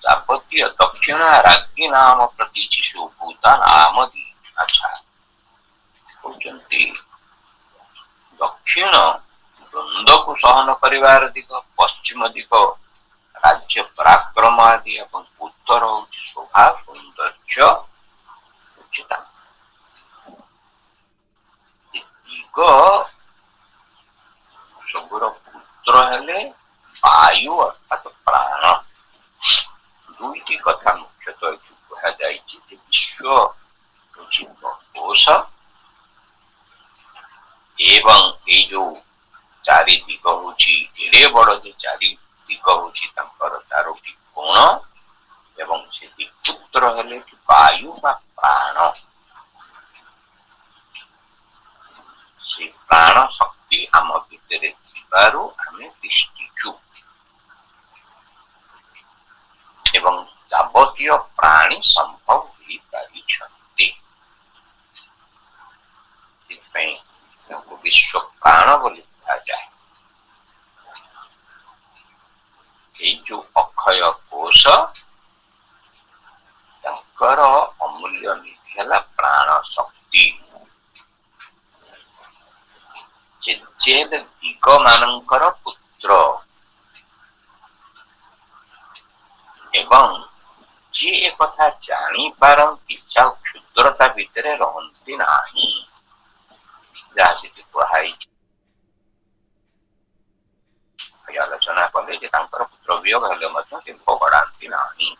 जावतीय दक्षिण राज्ञी नाम प्रतीचिषु भूता नाम दी। अच्छा कहते दक्षिण द्वंद को सहन करिवार दिग पश्चिम दिग राज्य पराक्रम आदि एवं उत्तर हूँ शोभा सौंदर्य उचिता दिग सबुर पुत्र हेले वायु अर्थात प्राण। दुईटी कथा मुख्यतः कह विश्व कोश एवं ये जो चारि दिग हूँ एड़े बड़ जो चारि दिग हूँ चारोटी कोण एवं से पुत्र हेले वायु बा प्राण। से प्राण शक्ति आम भितर थिबारु आमे तिष्ठिचु एवं जावतीय प्राणी संभव होई पारिछन्ति। विश्व प्राण बोली कहा जाए। ये जो अक्षय कोश तंकर अमूल्य निधि है प्राण शक्ति। चेद दिग मानकर पुत्र एवं जे एक कथा जानी पारंती क्षुद्रता भितर रहंती नाही जहाँ से आलोचना कले पुत्र वियोग हेले भोगड़ाती नाही।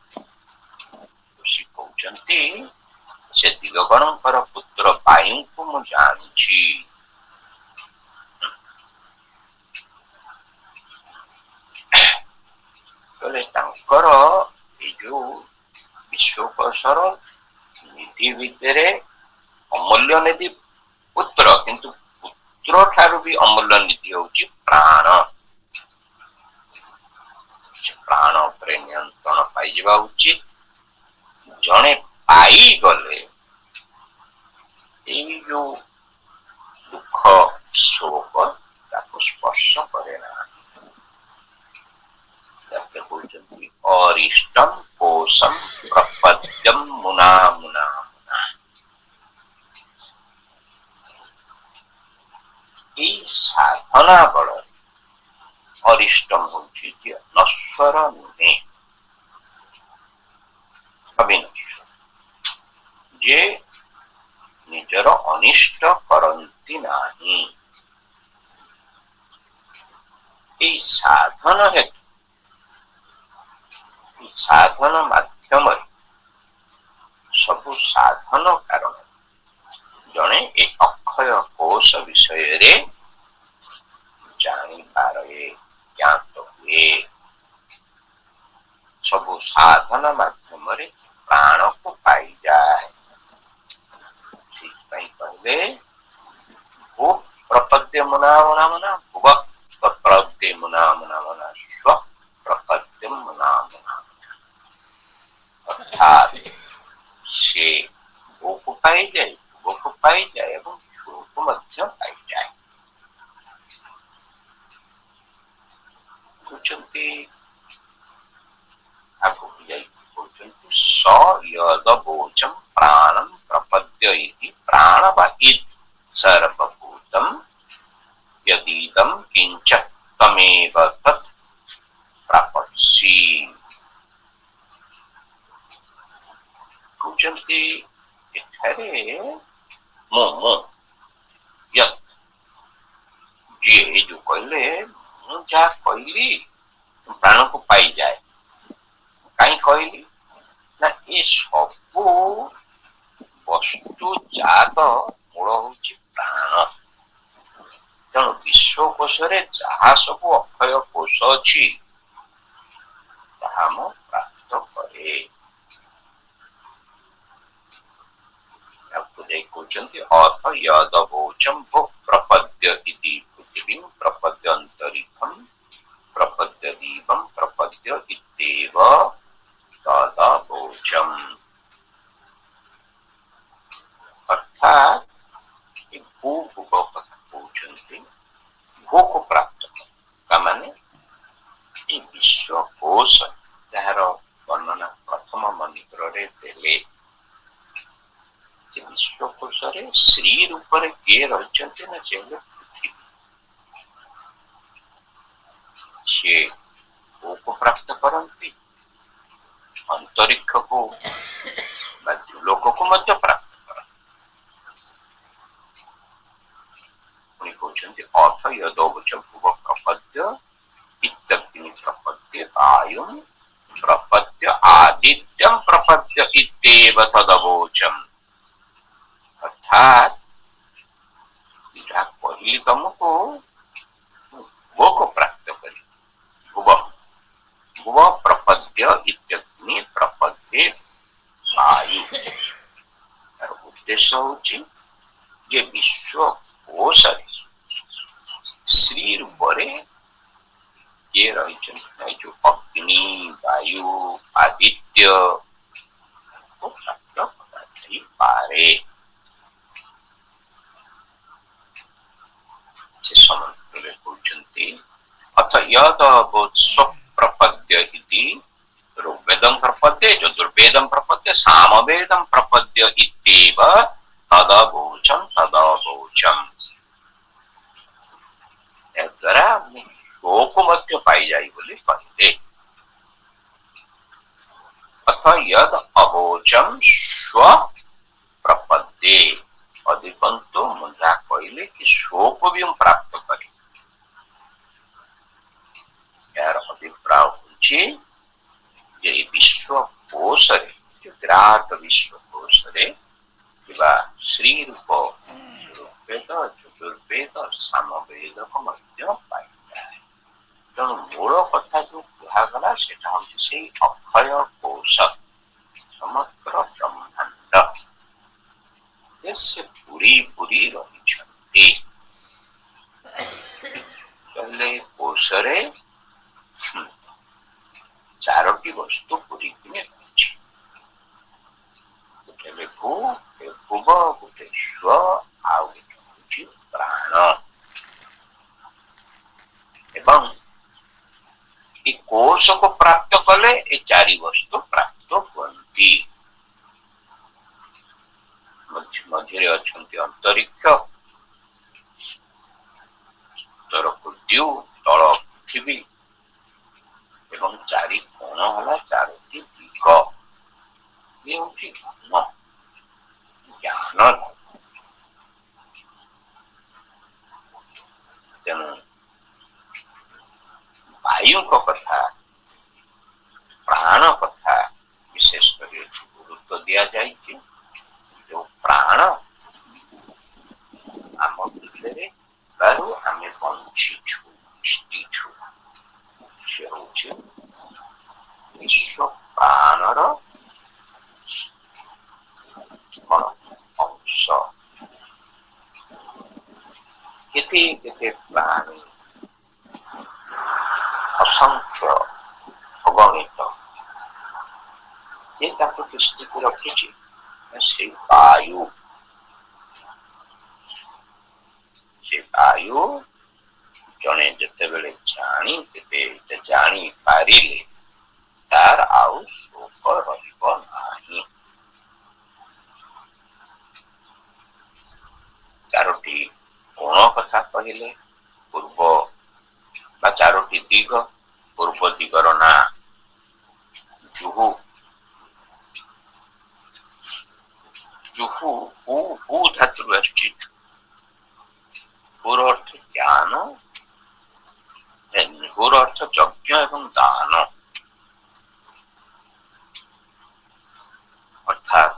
कहते से दिगगणकर पुत्र वायु को मु जानी जो विश्वकोशर निधि भितर अमूल्य निधि पुत्र किंतु पुत्र ठारू भी अमूल्य निधि होची प्राण। प्राण उपरे नियंत्रण पाइबा उचित। जने पाई गले जो दुख शोक ताको स्पर्श करे ना। अरिष्टम कोशम प्रपद्यम मुना मुना मुना। ସାଧନା ବଳରେ ଅରିଷ୍ଟମ ହଉଛି ଯେ ନଶ୍ୱର ନୁହେଁ, ଅବିନଶ୍ୱର, ଯେ ନିଜର ଅନିଷ୍ଟ କରନ୍ତି ନାହିଁ। এই ସାଧନ ହେତୁ, ସାଧନ ମାଧ୍ୟମରେ ସବୁ ସାଧନ କାରଣ ଜଣେ ଏ ଅକ୍ଷୟ କୋଷ ବିଷୟରେ ଜାଣିପାରେ, ଜ୍ଞାତ ହୁଏ। ସବୁ ସାଧନ ମାଧ୍ୟମରେ ପ୍ରାଣକୁ ପାଇଯାଏ। ସେଇଥିପାଇଁ କହିଲେ ଭୂ ପ୍ରପଦ୍ୟ ମୁନା ମୁନା ମୁନା ଭୁବ ପ୍ରପଦ୍ୟ ମୁନା ମୁନା ମୁନା ସ୍ୱ ପ୍ରପଦ୍ୟ ମୁନା ମୁନା, ଅର୍ଥାତ୍ ସେ ଭୂକୁ ପାଇଯାଏ, ଭୁବକୁ ପାଇଯାଏ ଏବଂ ସ୍ୱକୁ ମଧ୍ୟ ପାଇଯାଏ। କହୁଛନ୍ତି ଆଗକୁ ଯାଇ କହୁଛନ୍ତି ସ ୟଦ ବୋଚಂ ପ୍ରାଣଂ ପ୍ରପଦ୍ୟ ଇତି ପ୍ରାଣବାଇତ୍ ସର୍ବଭୂତଂ यदीदं किंच तमेव तत् प्रापत्सि। कहुचंती एठारे मो यत् जे जो कहले मु जा कहली प्राण को पाई जाए, कहीं कहली ना ये सबू वस्तु जात मूल होची प्राण। तेणु विश्वकोश जहा सब अक्षय कोश अच्छी ताहा प्राप्त करे। अथ यदवोचम भो प्रपद्य इति पृथिवीं प्रपद्य अंतरिक्षं प्रपद्य दीपं प्रपद्य इत्येव तदवोचम। अर्थात भू भूग कथा कहते, भू को प्राप्त का माने ये विश्वकोश जार वर्णना प्रथम मंत्र रे देले। विश्वकोश श्री रूप किए रही ना से पृथ्वी, से को प्राप्त करती, अंतरिक्ष को लोक को मध्य प्राप्त कहते। अथ यदवोचम भुव प्रपद्य इत्यग्नि प्रपद्य वायुं प्रपद्य आदित्यं प्रपद्य इत्येव तदवोचम। अर्थात जहाँ कहली तुमको वो को प्राप्त करी, भुव भुव प्रपद्य इत्यग्नि प्रपद्य वायु। उद्देश्य होची जे विश्वकोश श्री रूप ये रही जो अग्नि वायु आदित्य को प्राप्त कर पारे। अथ यदवोत्स्व प्रपद्य इति ऋग्वेदं प्रपद्य यजुर्वेदं प्रपद्य सामवेदं प्रपद्य इत्येव तदवोचम तदवोचम। द्वारा शोक मध्य पाई जाई बोली कहले। अथ यद अवोचम स्व प्रपद्ये, अधिकंतु मुझा कहले कि शोक भी हम प्राप्त करें। यार अभिप्राय होची जे विश्वकोश रे, जो विराट विश्वकोश रे किबा श्री रूप ऋग्वेद यजुर्वेद सामवेद को मध्य पाई जाए। तेणु मूल कथा जो कहगला से अक्षय कोश समग्र ब्रह्मांड से पूरी पूरी रही। पहले कोश रे चारोटी वस्तु पूरी गोटे भू गोटे भुव गोटे स्व आउ गोटे प्राण। एवं ये कोश को प्राप्त कले ये चारि वस्तु प्राप्त हुअन्ति। मझे अच्छे अंतरिक्ष ବାୟୁ ତଳ ପୃଥିବୀ ଏବଂ ଚାରି କୋଣ ହେଲା ଚାରୋଟି ଦିଗ। ଇଏ ହଉଛି ଜ୍ଞାନ। ତେଣୁ ବାୟୁଙ୍କ କଥା, ପ୍ରାଣ କଥା ବିଶେଷ କରି ଗୁରୁତ୍ୱ ଦିଆଯାଇଛି। ଯୋଉ ପ୍ରାଣ ଆମ ଭିତରେ ଥିବାରୁ ଆମେ ବଞ୍ଚିଛୁ, ତିଷ୍ଠିଛୁ। ସେ ହଉଛି ବିଶ୍ୱ ପ୍ରାଣର କଣ ଅଂଶ। କେତେ କେତେ ପ୍ରାଣୀ, ଅସଂଖ୍ୟ ଅଗଣିତ, ଯେ ତାକୁ ତିଷ୍ଠିକି ରଖିଛି ସେଇ ବାୟୁ। ସେ ବାୟୁ ଜଣେ ଯେତେବେଳେ ଜାଣିଥିବେ, ଜାଣି ପାରିଲେ ତାର ଆଉ ଶୋକ ରହିବ ନାହିଁ। ଚାରୋଟି କୋଣ କଥା କହିଲେ, ପୂର୍ବ ବା ଚାରୋଟି ଦିଗ, ପୂର୍ବ ଦିଗର ନାଁ ଜୁହୁ। ଜୁହୁ ହୁ ଧାତୁରୁ ଆସିଛି। ହୁର ଅର୍ଥ ଜ୍ଞାନ, ହୁର ଅର୍ଥ ଯଜ୍ଞ ଏବଂ ଦାନ, ଅର୍ଥାତ୍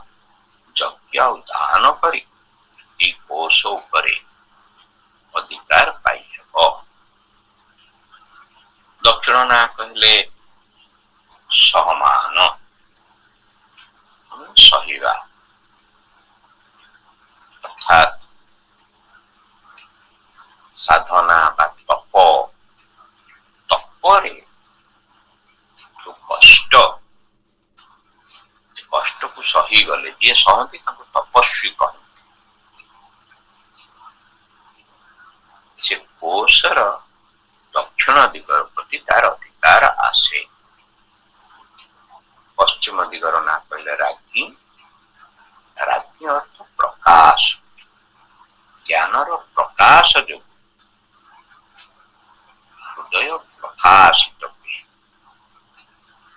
ଯଜ୍ଞ ଆଉ ଦାନ କରି ଏଇ କୋଷ ଉପରେ ଅଧିକାର ପାଇହେବ। ଦକ୍ଷିଣ ନାଁ କହିଲେ ସହମାନ, ସହିବା, ଅର୍ଥାତ୍ ସାଧନା ବା ତପ, ତପରେ ଯୋଉ କଷ୍ଟକୁ ସହିଗଲେ, ଯିଏ ସହନ୍ତି ତାଙ୍କୁ ତପସ୍ୱୀ କହନ୍ତି। ସେ କୋଷର ଦକ୍ଷିଣ ଦିଗ ପ୍ରତି ତାର ଅଧିକାର ଆସେ। ପଶ୍ଚିମ ଦିଗର ନାଁ କହିଲେ ରାଜ୍ଞୀ। ରାଜ୍ଞୀ ଅର୍ଥ ପ୍ରକାଶ, ଜ୍ଞାନର ପ୍ରକାଶ ଯୋଗୁଁ ହୃଦୟ ପ୍ରକାଶିତ ହୁଏ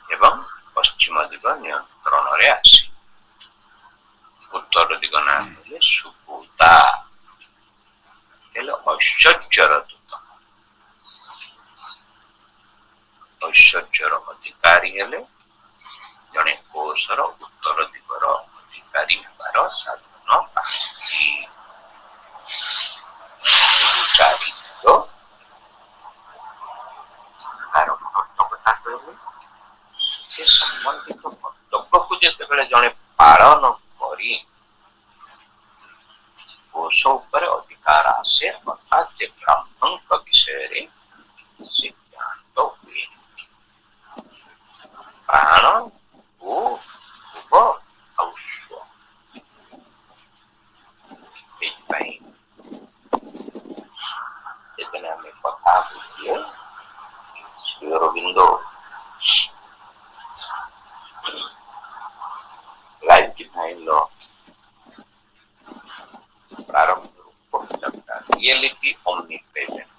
ଏବଂ ପଶ୍ଚିମ ଦିଗ ନିୟନ୍ତ୍ରଣରେ ଆସେ। ଉତ୍ତର ଦିଗ ନାଁ କହିଲେ ସୁବୁତା, ହେଲେ ଐଶ୍ୱର୍ଯ୍ୟର ଦୂତ। ଐଶ୍ୱର୍ଯ୍ୟର ଅଧିକାରୀ ହେଲେ ଜଣେ କୋଷର ଉତ୍ତର ଦିଗର ଅଧିକାରୀ ହେବାର ସାଧନ ପାଆନ୍ତି। ଚାରି ଦିଗ ତାର ମହତ୍ତ୍ୱ କଥା କହିଲେ, ସେ ସମ୍ବନ୍ଧିତ କର୍ତ୍ତବ୍ୟକୁ ଯେତେବେଳେ ଜଣେ ପାଳନ କରି କୋଷ ଉପରେ ଅଧିକାର ଆସେ, ଅର୍ଥାତ୍ ଯେ ବ୍ରାହ୍ମଣଙ୍କ ବିଷୟରେ ସେ ଜ୍ଞାତ ହୁଏ। ପ୍ରାଣ ଓ ଭୁବ ଆଉ ସ୍ୱ। ସେଇଥିପାଇଁ ଯେତେବେଳେ ଆମେ କଥା ବୁଝିଲେ ଶ୍ରୀ ଅରବିନ୍ଦ ଲାଇଫ ଡିଭାଇନର ପ୍ରାରମ୍ଭରୁ କହିଲା, ରିଏଲିଟି omnipresent।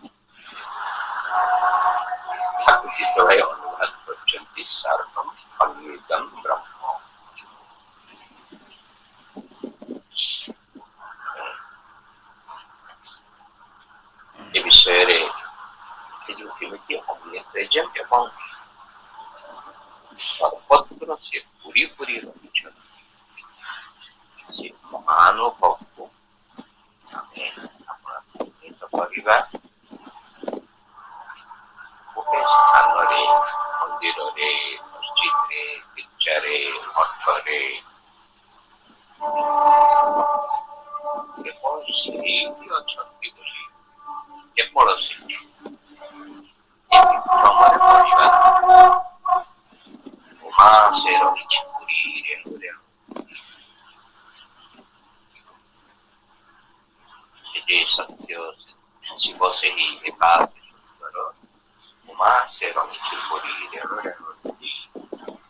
ତାକୁ ଚିତ୍ତ ଭାଇ ଅନୁବାଦ କରିଛନ୍ତି ସର୍ବଂ ଖଲ୍ବିଦଂ ବ୍ରହ୍ମ। ଏ ବିଷୟରେ ଯୋଉ କେମିତି omnipresent ଏବଂ ସର୍ବତ୍ର ସେ ପୁରି ରହିଛନ୍ତି, ସେ ମହାନୁଭବକୁ ଆମେ ଆପଣ କରିବା। ଗୋଟେ ସ୍ଥାନରେ, ମନ୍ଦିରରେ, ମସଜିଦରେ, ଗିର୍ଜାରେ, ମଠରେ କେବଳ ସେଇଠି ଅଛନ୍ତି ବୋଲି, କେବଳ ସେଇଠି ଭ୍ରମରେ ପଡ଼ିବା। ଉମା ସେ ରହିଛି ପୁରୀ ରେଣୁ ରେଣୁ। ଯେ ସତ୍ୟ ଶିବ ସେହି ଏକାଦଶ ସୁନ୍ଦର, ଉମା ସେ ରହିଛି ପୁରୀ ରେଣୁ ରେଣୁ।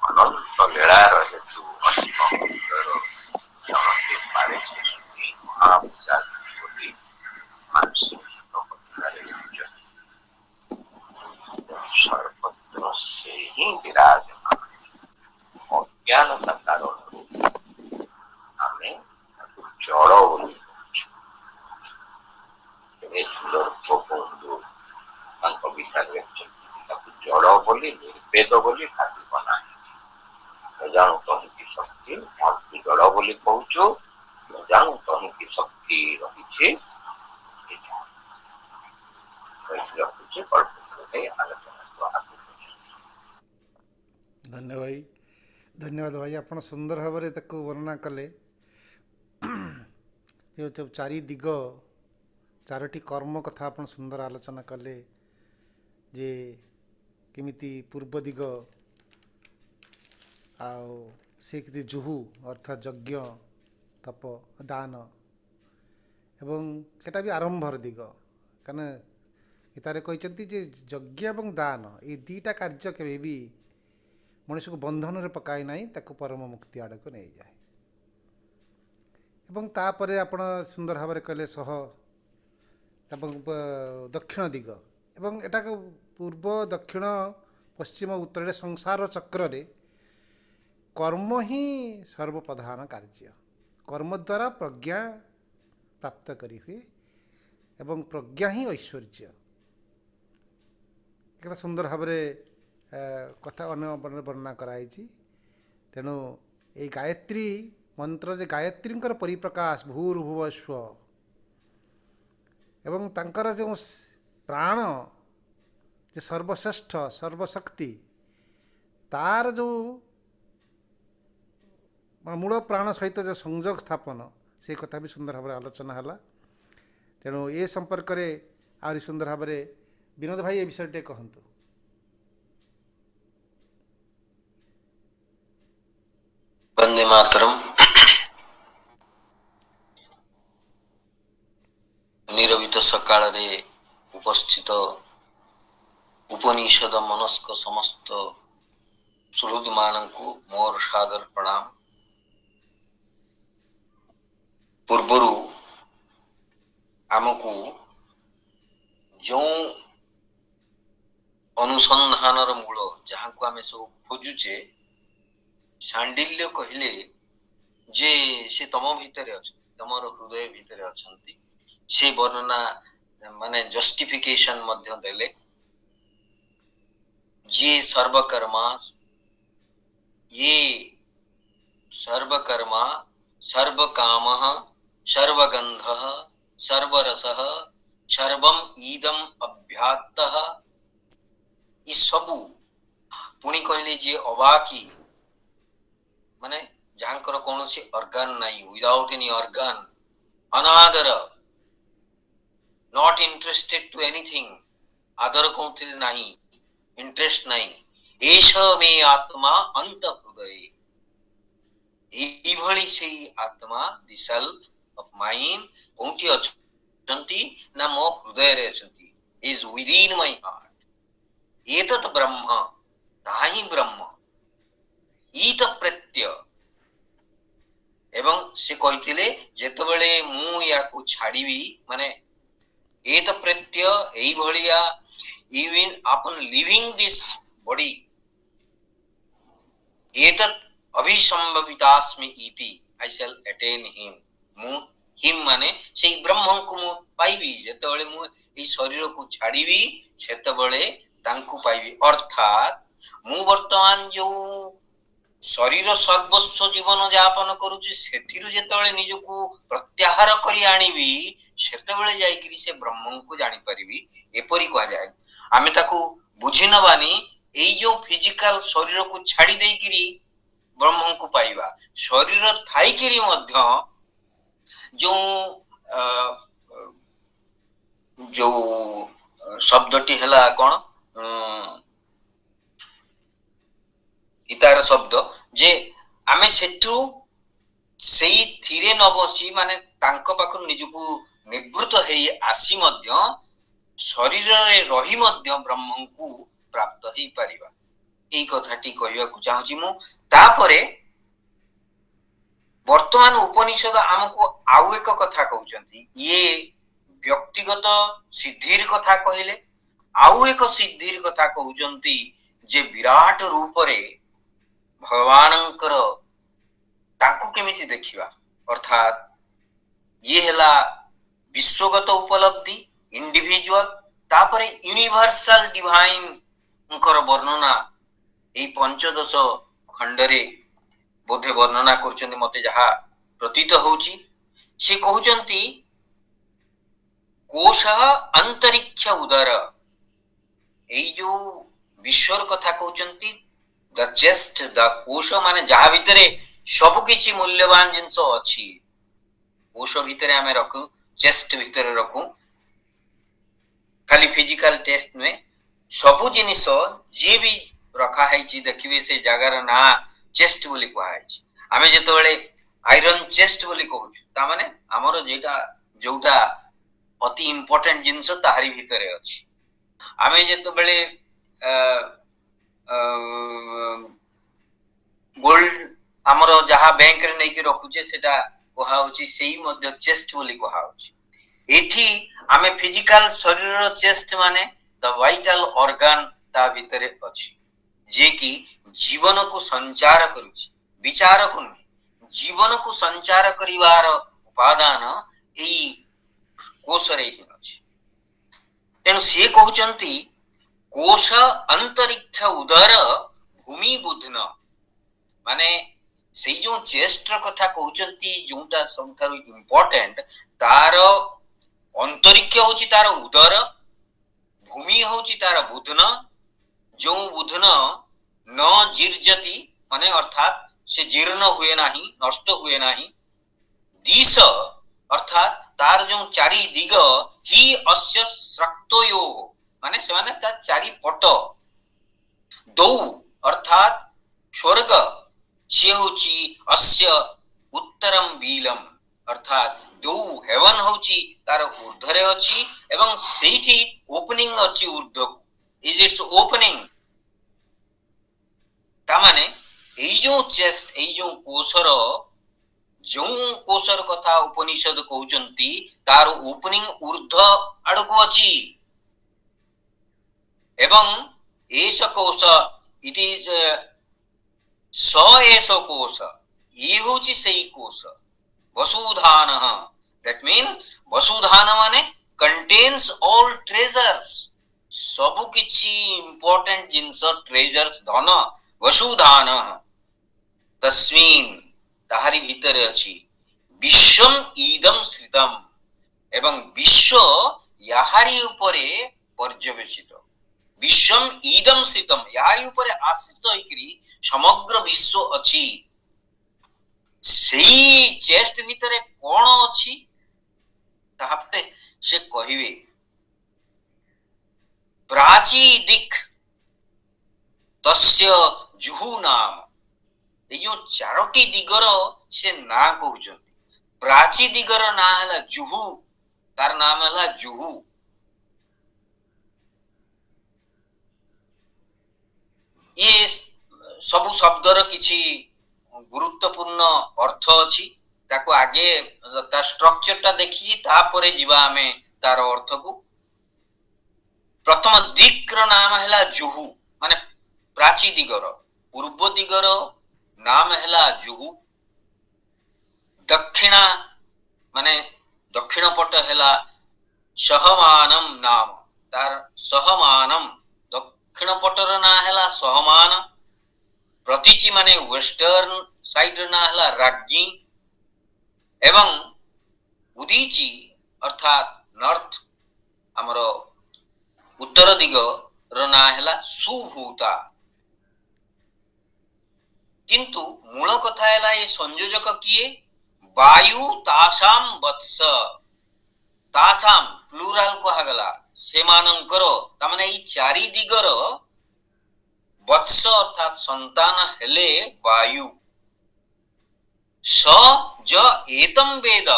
ଅନନ୍ତ ଲୀଳାର ହେତୁ ଅସୀମ ସୁନ୍ଦର, ଜଣତେ ପାରେ ସେ ଶୁଣି ମହାପୂଜା ବୋଲି ମାନସିକ କଥାରେ କହିଛନ୍ତି। ଏ ସୁନ୍ଦର ଗୋପବନ୍ଧୁ ତାଙ୍କ ବିଷୟରେ ଲେଖିଛନ୍ତି ତାକୁ ଜଳ ବୋଲି ନିର୍ବେଦ ବୋଲି ଭାବିବ ନାହିଁ। ନ ଜାଣୁ ତହିଁକି ଶକ୍ତି, ଯାହାକୁ ଜଳ ବୋଲି କହୁଛୁ ନ ଜାଣୁ ତହିଁକି ଶକ୍ତି ରହିଛି। ରଖୁଛି କଳ୍ପନା ଆଲୋଚନା ଧନ୍ୟବାଦ ଭାଇ, ଆପଣ ସୁନ୍ଦର ଭାବରେ ତାକୁ ବର୍ଣ୍ଣନା କଲେ। ଯେଉଁ ଚାରି ଦିଗ, ଚାରୋଟି କର୍ମ କଥା ଆପଣ ସୁନ୍ଦର ଆଲୋଚନା କଲେ, ଯେ କେମିତି ପୂର୍ବ ଦିଗ ଆଉ ସେ କେମିତି ଜୁହୁ ଅର୍ଥାତ୍ ଯଜ୍ଞ, ତପ, ଦାନ, ଏବଂ ସେଇଟା ବି ଆରମ୍ଭର ଦିଗ। କାରଣ ଗୀତାରେ କହିଛନ୍ତି ଯେ ଯଜ୍ଞ ଏବଂ ଦାନ ଏ ଦୁଇଟା କାର୍ଯ୍ୟ କେବେ ବି ମଣିଷକୁ ବନ୍ଧନରେ ପକାଏ ନାହିଁ, ତାକୁ ପରମ ମୁକ୍ତି ଆଡ଼କୁ ନେଇଯାଏ। ଏବଂ ତାପରେ ଆପଣ ସୁନ୍ଦର ଭାବରେ କହିଲେ ଏବଂ ଦକ୍ଷିଣ ଦିଗ, ଏବଂ ଏଟାକୁ ପୂର୍ବ, ଦକ୍ଷିଣ, ପଶ୍ଚିମ, ଉତ୍ତରରେ ସଂସାର ଚକ୍ରରେ କର୍ମ ହିଁ ସର୍ବପ୍ରଧାନ କାର୍ଯ୍ୟ। କର୍ମ ଦ୍ୱାରା ପ୍ରଜ୍ଞା ପ୍ରାପ୍ତ କରିହୁଏ ଏବଂ ପ୍ରଜ୍ଞା ହିଁ ଐଶ୍ୱର୍ଯ୍ୟ। ଏକ ସୁନ୍ଦର ଭାବରେ କଥା ଅନ୍ୟ ବର୍ଣ୍ଣନା କରାଯାଇଛି। ତେଣୁ ଏଇ ଗାୟତ୍ରୀ ମନ୍ତ୍ର, ଯେ ଗାୟତ୍ରୀଙ୍କର ପରିପ୍ରକାଶ ଭୂର୍ଭୁବଃ ସ୍ୱଃ, ଏବଂ ତାଙ୍କର ଯେଉଁ ପ୍ରାଣ ଯେ ସର୍ବଶ୍ରେଷ୍ଠ ସର୍ବଶକ୍ତି, ତାର ଯେଉଁ ମୂଳ ପ୍ରାଣ ସହିତ ଯେଉଁ ସଂଯୋଗ ସ୍ଥାପନ, ସେ କଥା ବି ସୁନ୍ଦର ଭାବରେ ଆଲୋଚନା ହେଲା। ତେଣୁ ଏ ସମ୍ପର୍କରେ ଆହୁରି ସୁନ୍ଦର ଭାବରେ ବିନୋଦ ଭାଇ ଏ ବିଷୟରେ ଟିକେ କହନ୍ତୁ। ବନ୍ଦେ ମାତରମ୍। ନିରବିତ ସକାଳରେ ଉପସ୍ଥିତ ଉପନିଷଦ ମନସ୍କ ସମସ୍ତ ସୁହୃଦମାନଙ୍କୁ ମୋର ସାଦର ପ୍ରଣାମ। ପୂର୍ବରୁ ଆମକୁ ଯେଉଁ ଅନୁସନ୍ଧାନର ମୂଳ, ଯାହାକୁ ଆମେ ସବୁ ଖୋଜୁଛେ, ଶାଣ୍ଡିଲ୍ୟ କହିଲେ ଯେ ସେ ତମ ଭିତରେ ଅଛନ୍ତି, ତମର ହୃଦୟ ଭିତରେ ଅଛନ୍ତି, ସେ ବର୍ଣ୍ଣନା ମାନେ ଜଷ୍ଟିଫିକେସନ ମଧ୍ୟ ଦେଲେ। ଯିଏ ସର୍ବକର୍ମା ସର୍ବକାମଃ ସର୍ବଗନ୍ଧଃ ସର୍ବରସଃ ସର୍ବମ୍ ଇଦಂ ଅଭ୍ୟାତ୍ତଃ, ଏ ସବୁ ପୁଣି କହିଲେ ଯେ ଅବାକି, ମାନେ ଯାହାଙ୍କର କୌଣସି ଅର୍ଗାନ ନାହିଁ, ୱିଦାଉଟ୍ ଏନି ଅର୍ଗାନ, ଅନାଦର, ନଟ୍ ଇଣ୍ଟରେଷ୍ଟେଡ୍ ଟୁ ଏନିଥିଙ୍ଗ, ଆଦର କୋଉଥିରେ ନାହିଁ, ଇଣ୍ଟରେଷ୍ଟ ନାହିଁ। ଏଷ ମେ ଆତ୍ମା ଅନ୍ତ ହୃଦୟ, ଏଇଭଳି ସେଇ ଆତ୍ମା, ଦି ସେଲ୍ଫ ଅଫ୍ ମାଇଣ୍ଡ କୋଉଠି ଅଛନ୍ତି ନା ମୋ ହୃଦୟରେ ଅଛନ୍ତି, ଇଜ ୱିଦିନ୍ ମାଇ ହାର୍ଟ। ଏତତ୍ ବ୍ରହ୍ମ, ତାହା ହିଁ ବ୍ରହ୍ମ। ଇତ ପ୍ରତ୍ୟୟ, ଏବଂ ସେ କହିଥିଲେ ଯେତେବେଳେ ମୁଁ ୟାକୁ ଛାଡ଼ିବି, ମାନେ ଏତ ପ୍ରତ୍ୟୟ ଏଇଭଳିଆ, even upon leaving this body, एतत् अभिसंभवितास्मि इति, I shall attain him। ମୁଁ ହିମ୍ ମାନେ ସେଇ ବ୍ରହ୍ମଙ୍କୁ ମୁଁ ପାଇବି। ଯେତେବେଳେ ମୁଁ ଏଇ ଶରୀରକୁ ଛାଡ଼ିବି ସେତେବେଳେ ତାଙ୍କୁ ପାଇବି। ଅର୍ଥାତ୍ ମୁଁ ବର୍ତ୍ତମାନ ଯୋଉ ଶରୀର ସର୍ବସ୍ୱ ଜୀବନ ଯାପନ କରୁଛି, ସେଥିରୁ ଯେତେବେଳେ ନିଜକୁ ପ୍ରତ୍ୟାହାର କରି ଆଣିବି, ସେତେବେଳେ ଯାଇକିରି ସେ ବ୍ରହ୍ମଙ୍କୁ ଜାଣିପାରିବି, ଏପରି କୁହାଯାଏ। ଆମେ ତାକୁ ବୁଝି ନବାନି, ଏଇ ଯୋଉ ଫିଜିକାଲ ଶରୀରକୁ ଛାଡ଼ି ଦେଇକିରି ବ୍ରହ୍ମଙ୍କୁ ପାଇବା। ଶରୀର ଥାଇକିରି ମଧ୍ୟ ଯୋଉ ଶବ୍ଦଟି ହେଲା କଣ, ଗୀତାର ଶବ୍ଦ, ଯେ ଆମେ ସେଠୁ ସେଇଥିରେ ନ ବସି, ମାନେ ତାଙ୍କ ପାଖରୁ ନିଜକୁ ନିବୃତ୍ତ ହେଇ ଆସି ମଧ୍ୟ ଶରୀରରେ ରହି ମଧ୍ୟ ବ୍ରହ୍ମଙ୍କୁ ପ୍ରାପ୍ତ ହେଇପାରିବା। ଏଇ କଥାଟି କହିବାକୁ ଚାହୁଁଛି ମୁଁ। ତାପରେ ବର୍ତ୍ତମାନ ଉପନିଷଦ ଆମକୁ ଆଉ ଏକ କଥା କହୁଛନ୍ତି। ଇଏ ବ୍ୟକ୍ତିଗତ ସିଦ୍ଧିର କଥା କହିଲେ, ଆଉ ଏକ ସିଦ୍ଧିର କଥା କହୁଛନ୍ତି, ଯେ ବିରାଟ ରୂପରେ ଭଗବାନଙ୍କର ତାଙ୍କୁ କେମିତି ଦେଖିବା। ଅର୍ଥାତ୍ ଇଏ ହେଲା ବିଶ୍ୱଗତ ଉପଲବ୍ଧି, इंडिविजुअल तापरे यूनिवर्सल डिवाइन वर्णना यही पंचदश खंडरे बोधे वर्णना कर मते जहा प्रतीत होची से कहउचंती कोश अंतरिक्ष उदर एई जो विश्वर कथा कहउचंती द चेस्ट द कोश माने जहा भितरे सब किछि मूल्यवान जिंस अछि कोश भितरे आमे रखु चेस्ट भितरे रखु खाली फिजिकल टेस्ट में सबु जिनिस जे भी रखा है देखिए से जगार ना चेस्ट बोली कहा आमे जेतबेले आयरन चेस्ट बोली कहू ता माने हमर जेटा जोटा अति इंपोर्टेंट जिनिस ताहारी भितरे अछि आमे जेतबेले गोल्ड हमर जहा बैंक रे नै कि रखुचे सेटा कहा होची सेही मध्ये चेस्ट बोली कहा होची एठी आमे फिजिकल शरीर चेस्ट माने द वाइटल ऑर्गन ता भितरे अछि जे कि जीवन को संचार करूची विचार को जीवन को संचार करिवार उपादान एई कोश रे ही अछि तेनु से कहउचंती कोश अंतरिक्ष उदर भूमि बुधन माने से जो चेस्ट कथा कहउचंती जोटा सबठारु इंपोर्टेंट तार अंतरिक्ष होची तार उदर भूमि होची तार बुधन जो बुधन न जीर्जति माने अर्थात से जीर्ण हुए नाही नष्ट हुए नाही दिश अर्थात तार जो चारि दिग ही अस्य स्रक्तयो माने से माने ता चारि पट दौ अर्थात स्वर्ग से होची अस्य उत्तरम बीलम अर्थात दौ हेवन होची तार ऊर्ध्वरे अछि एवं सेठी ओपनिंग अछि ऊर्ध्व इज इट्स ओपनिंग ता माने एई जो चेस्ट एई जो कोशर जो कोशर कथा उपनिषद कहउचंती तार ओपनिंग ऊर्ध्व आडको अछि एवं एष कोश इट इज स एष कोश ये होची सेई कोश वसुधान दैट मीन वसुधान माने कंटेन्स ऑल ट्रेजर्स सबु किछि इंपोर्टेंट जिंस ट्रेजर्स धन वसुधान तस्मिन ताहारी भितरे अछि विश्वम ईदम श्रितम एवं विश्व याहारी उपरे पर्यवेक्षित विश्वम ईदम श्रितम याहारी उपरे आश्रित होइकरी समग्र विश्व अछि सेई चेस्ट भितरे कोन अछि तापरे से कहिवे प्राची दिक तस्य जुहु नाम ए जो चारोटी दिगर से ना कहउचंती प्राची दिगर ना हला जुहु तार नाम हला जुहु ये सबु शब्दर किछि गुरुत्वपूर्ण अर्थ अछि ताको आगे ता स्ट्रक्चर ता देखि तापरे जीवा हमें तार अर्थ को प्रथम दिक्र नाम हला जुहु माने प्राची दिगर पूर्व दिगर नाम हला जुहु दक्षिणा माने दक्षिण पट हला सहमानम नाम तार सहमानम दक्षिण पटर ना हला सहमान प्रतीचि माने वेस्टर्न साइड ना हला राज्ञी एवं उदीची अर्थात नॉर्थ हमरो उत्तर दिग रो ना हला सुभूता किंतु मूल कथा हला ये संयोजक किए वायु तासाम वत्स तासाम प्लूरल कहा गला सेमानंकर तामाने ई चारि दिगर वत्स अर्थात संतान हेले वायु स ज एतम वेद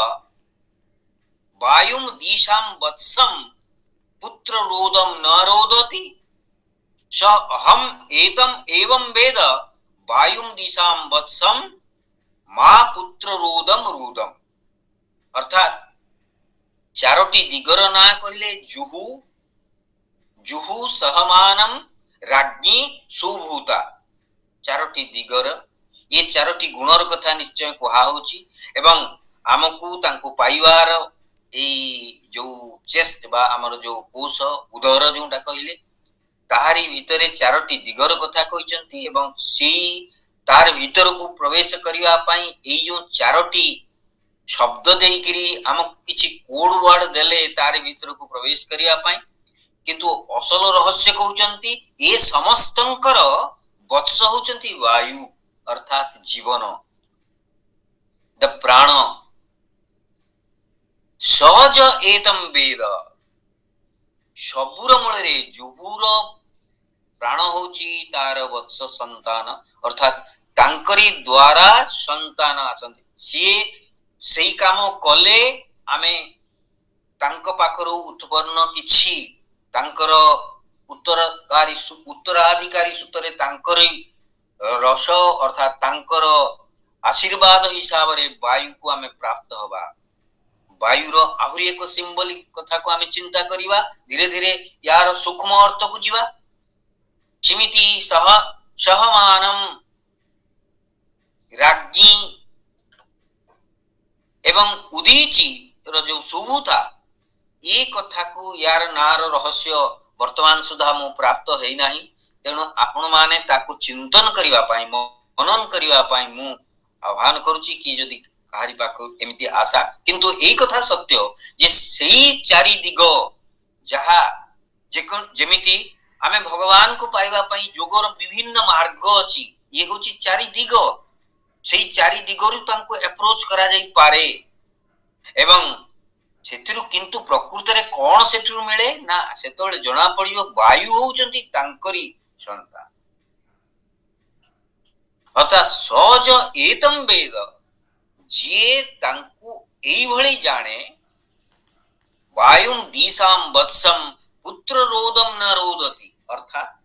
वायुम दिशाम वत्सम पुत्र रोदम न रोदति स अहम एतम एवं वेद वायुम दिशाम वत्सम मा पुत्र रोदम रोदम अर्थात चारोटी दिगर ना कहले जुहु जुहु सहमानम राज्ञी सुभूता चारोटी दिगर ये चारोटी गुणर कथा निश्चय कहा होची एवं आमकू तांको पाइवार एई जो चेस्ट बा हमर जो कोष उदर जोटा कहले ताहारी भितरे चारोटी दिगर कथा कहते एवं सी तार भीतर को प्रवेश करने जो चारोटी शब्द देकरी आमको किसी कोड वर्ड देले तार भीतर को प्रवेश करने किंतु असल रहस्य कहते ये समस्तंकर वत्स होचंती वायु अर्थात जीवन द प्राण सहज एतम वेद सबुर मूल जुहुर प्राण होची तार वत्स संतान अर्थात तांकरी द्वारा संतान आछंती सी सेई काम कले आमे तांक पाखरु उत्पन्न किछि तांकर उत्तराधिकारी सूत्रे तांकरी रस अर्थात तांकर आशीर्वाद हिसाब रे वायु को आमे प्राप्त हवा वायुर आहुरी एक सिंबलिक कथा को आमे चिंता करिवा धीरे धीरे यार सूक्ष्म अर्थ को जीवा किमिति सह सहमानम राज्ञी एवं उदीची रो जो सुबुता ये कथा को यार नार रहस्य वर्तमान सुधा मु प्राप्त है नाही तेणु आपण माने ताकू चिंतन करिवा पाई मनन करिवा पाई मु आह्वान करूची कि जदि काहारी पाखु एमिति आशा किंतु एई कथा सत्य जे सेई चारि दिग जहा जेमिति आमे भगवान को पाइबा पाई जोगर विभिन्न मार्ग अछि ये होची चारि दिग सेई चारि दिगरु तांको अप्रोच करा जाई पारे एवं सेतिरु किंतु प्रकृत रे कोन सेतिरु मिले ना सेतोले जणा पड़ियो वायु होउचंती तांकरी संतान अर्थात सहज एतम वेद जे तांकु एई भली जाने वायुम दिशाम वत्सम पुत्र रोदम न रोदति अर्थात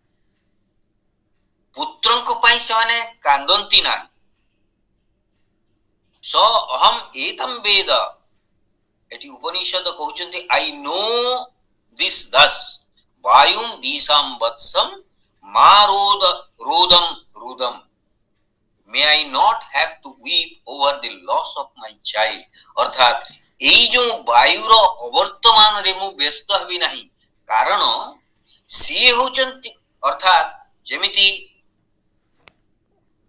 पुत्रंक पाई सेमाने कांदंती ना स अहम एतम वेद एटी उपनिषद कहउचंती आई नो दिस दस वायुम दिशाम वत्सम मा रोदम रुदम may I not have to weep over the loss of my child अर्थात एई जो वायुर अवर्तमान रे मु व्यस्त हबी नाही कारण सी होचंती अर्थात जेमिति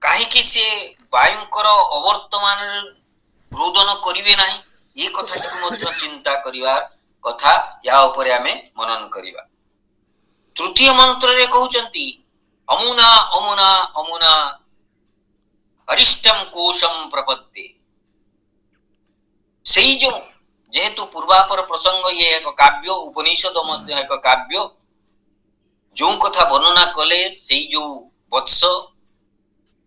काहे कि से वायुंकर अवर्तमान रोदन करिवे नाही ये कथा को मध्य चिंता करिवार कथा या ऊपर आमे मनन करिवा तृतीय मंत्र रे कहउचंती अमुना अमुना अमुना अरिष्टम कोशम प्रपद्ये सेई जो जेहेतु पूर्वापर प्रसंग ये एक काव्य उपनिषद मध्य एक काव्य जो कथा वर्णना कले सेई जो वत्स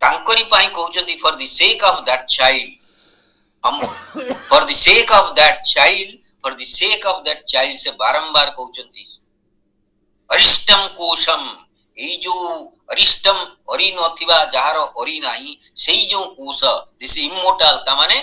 तांकरी पाई कहउचंती for the sake of that child for the sake of that child for the sake of that child से बारंबार कहउचंती अरिष्टम कोशम एई जो अरिष्टम अरि नथिबा जहार अरि नाही सेई जो कोश दिस इमोर्टल ता माने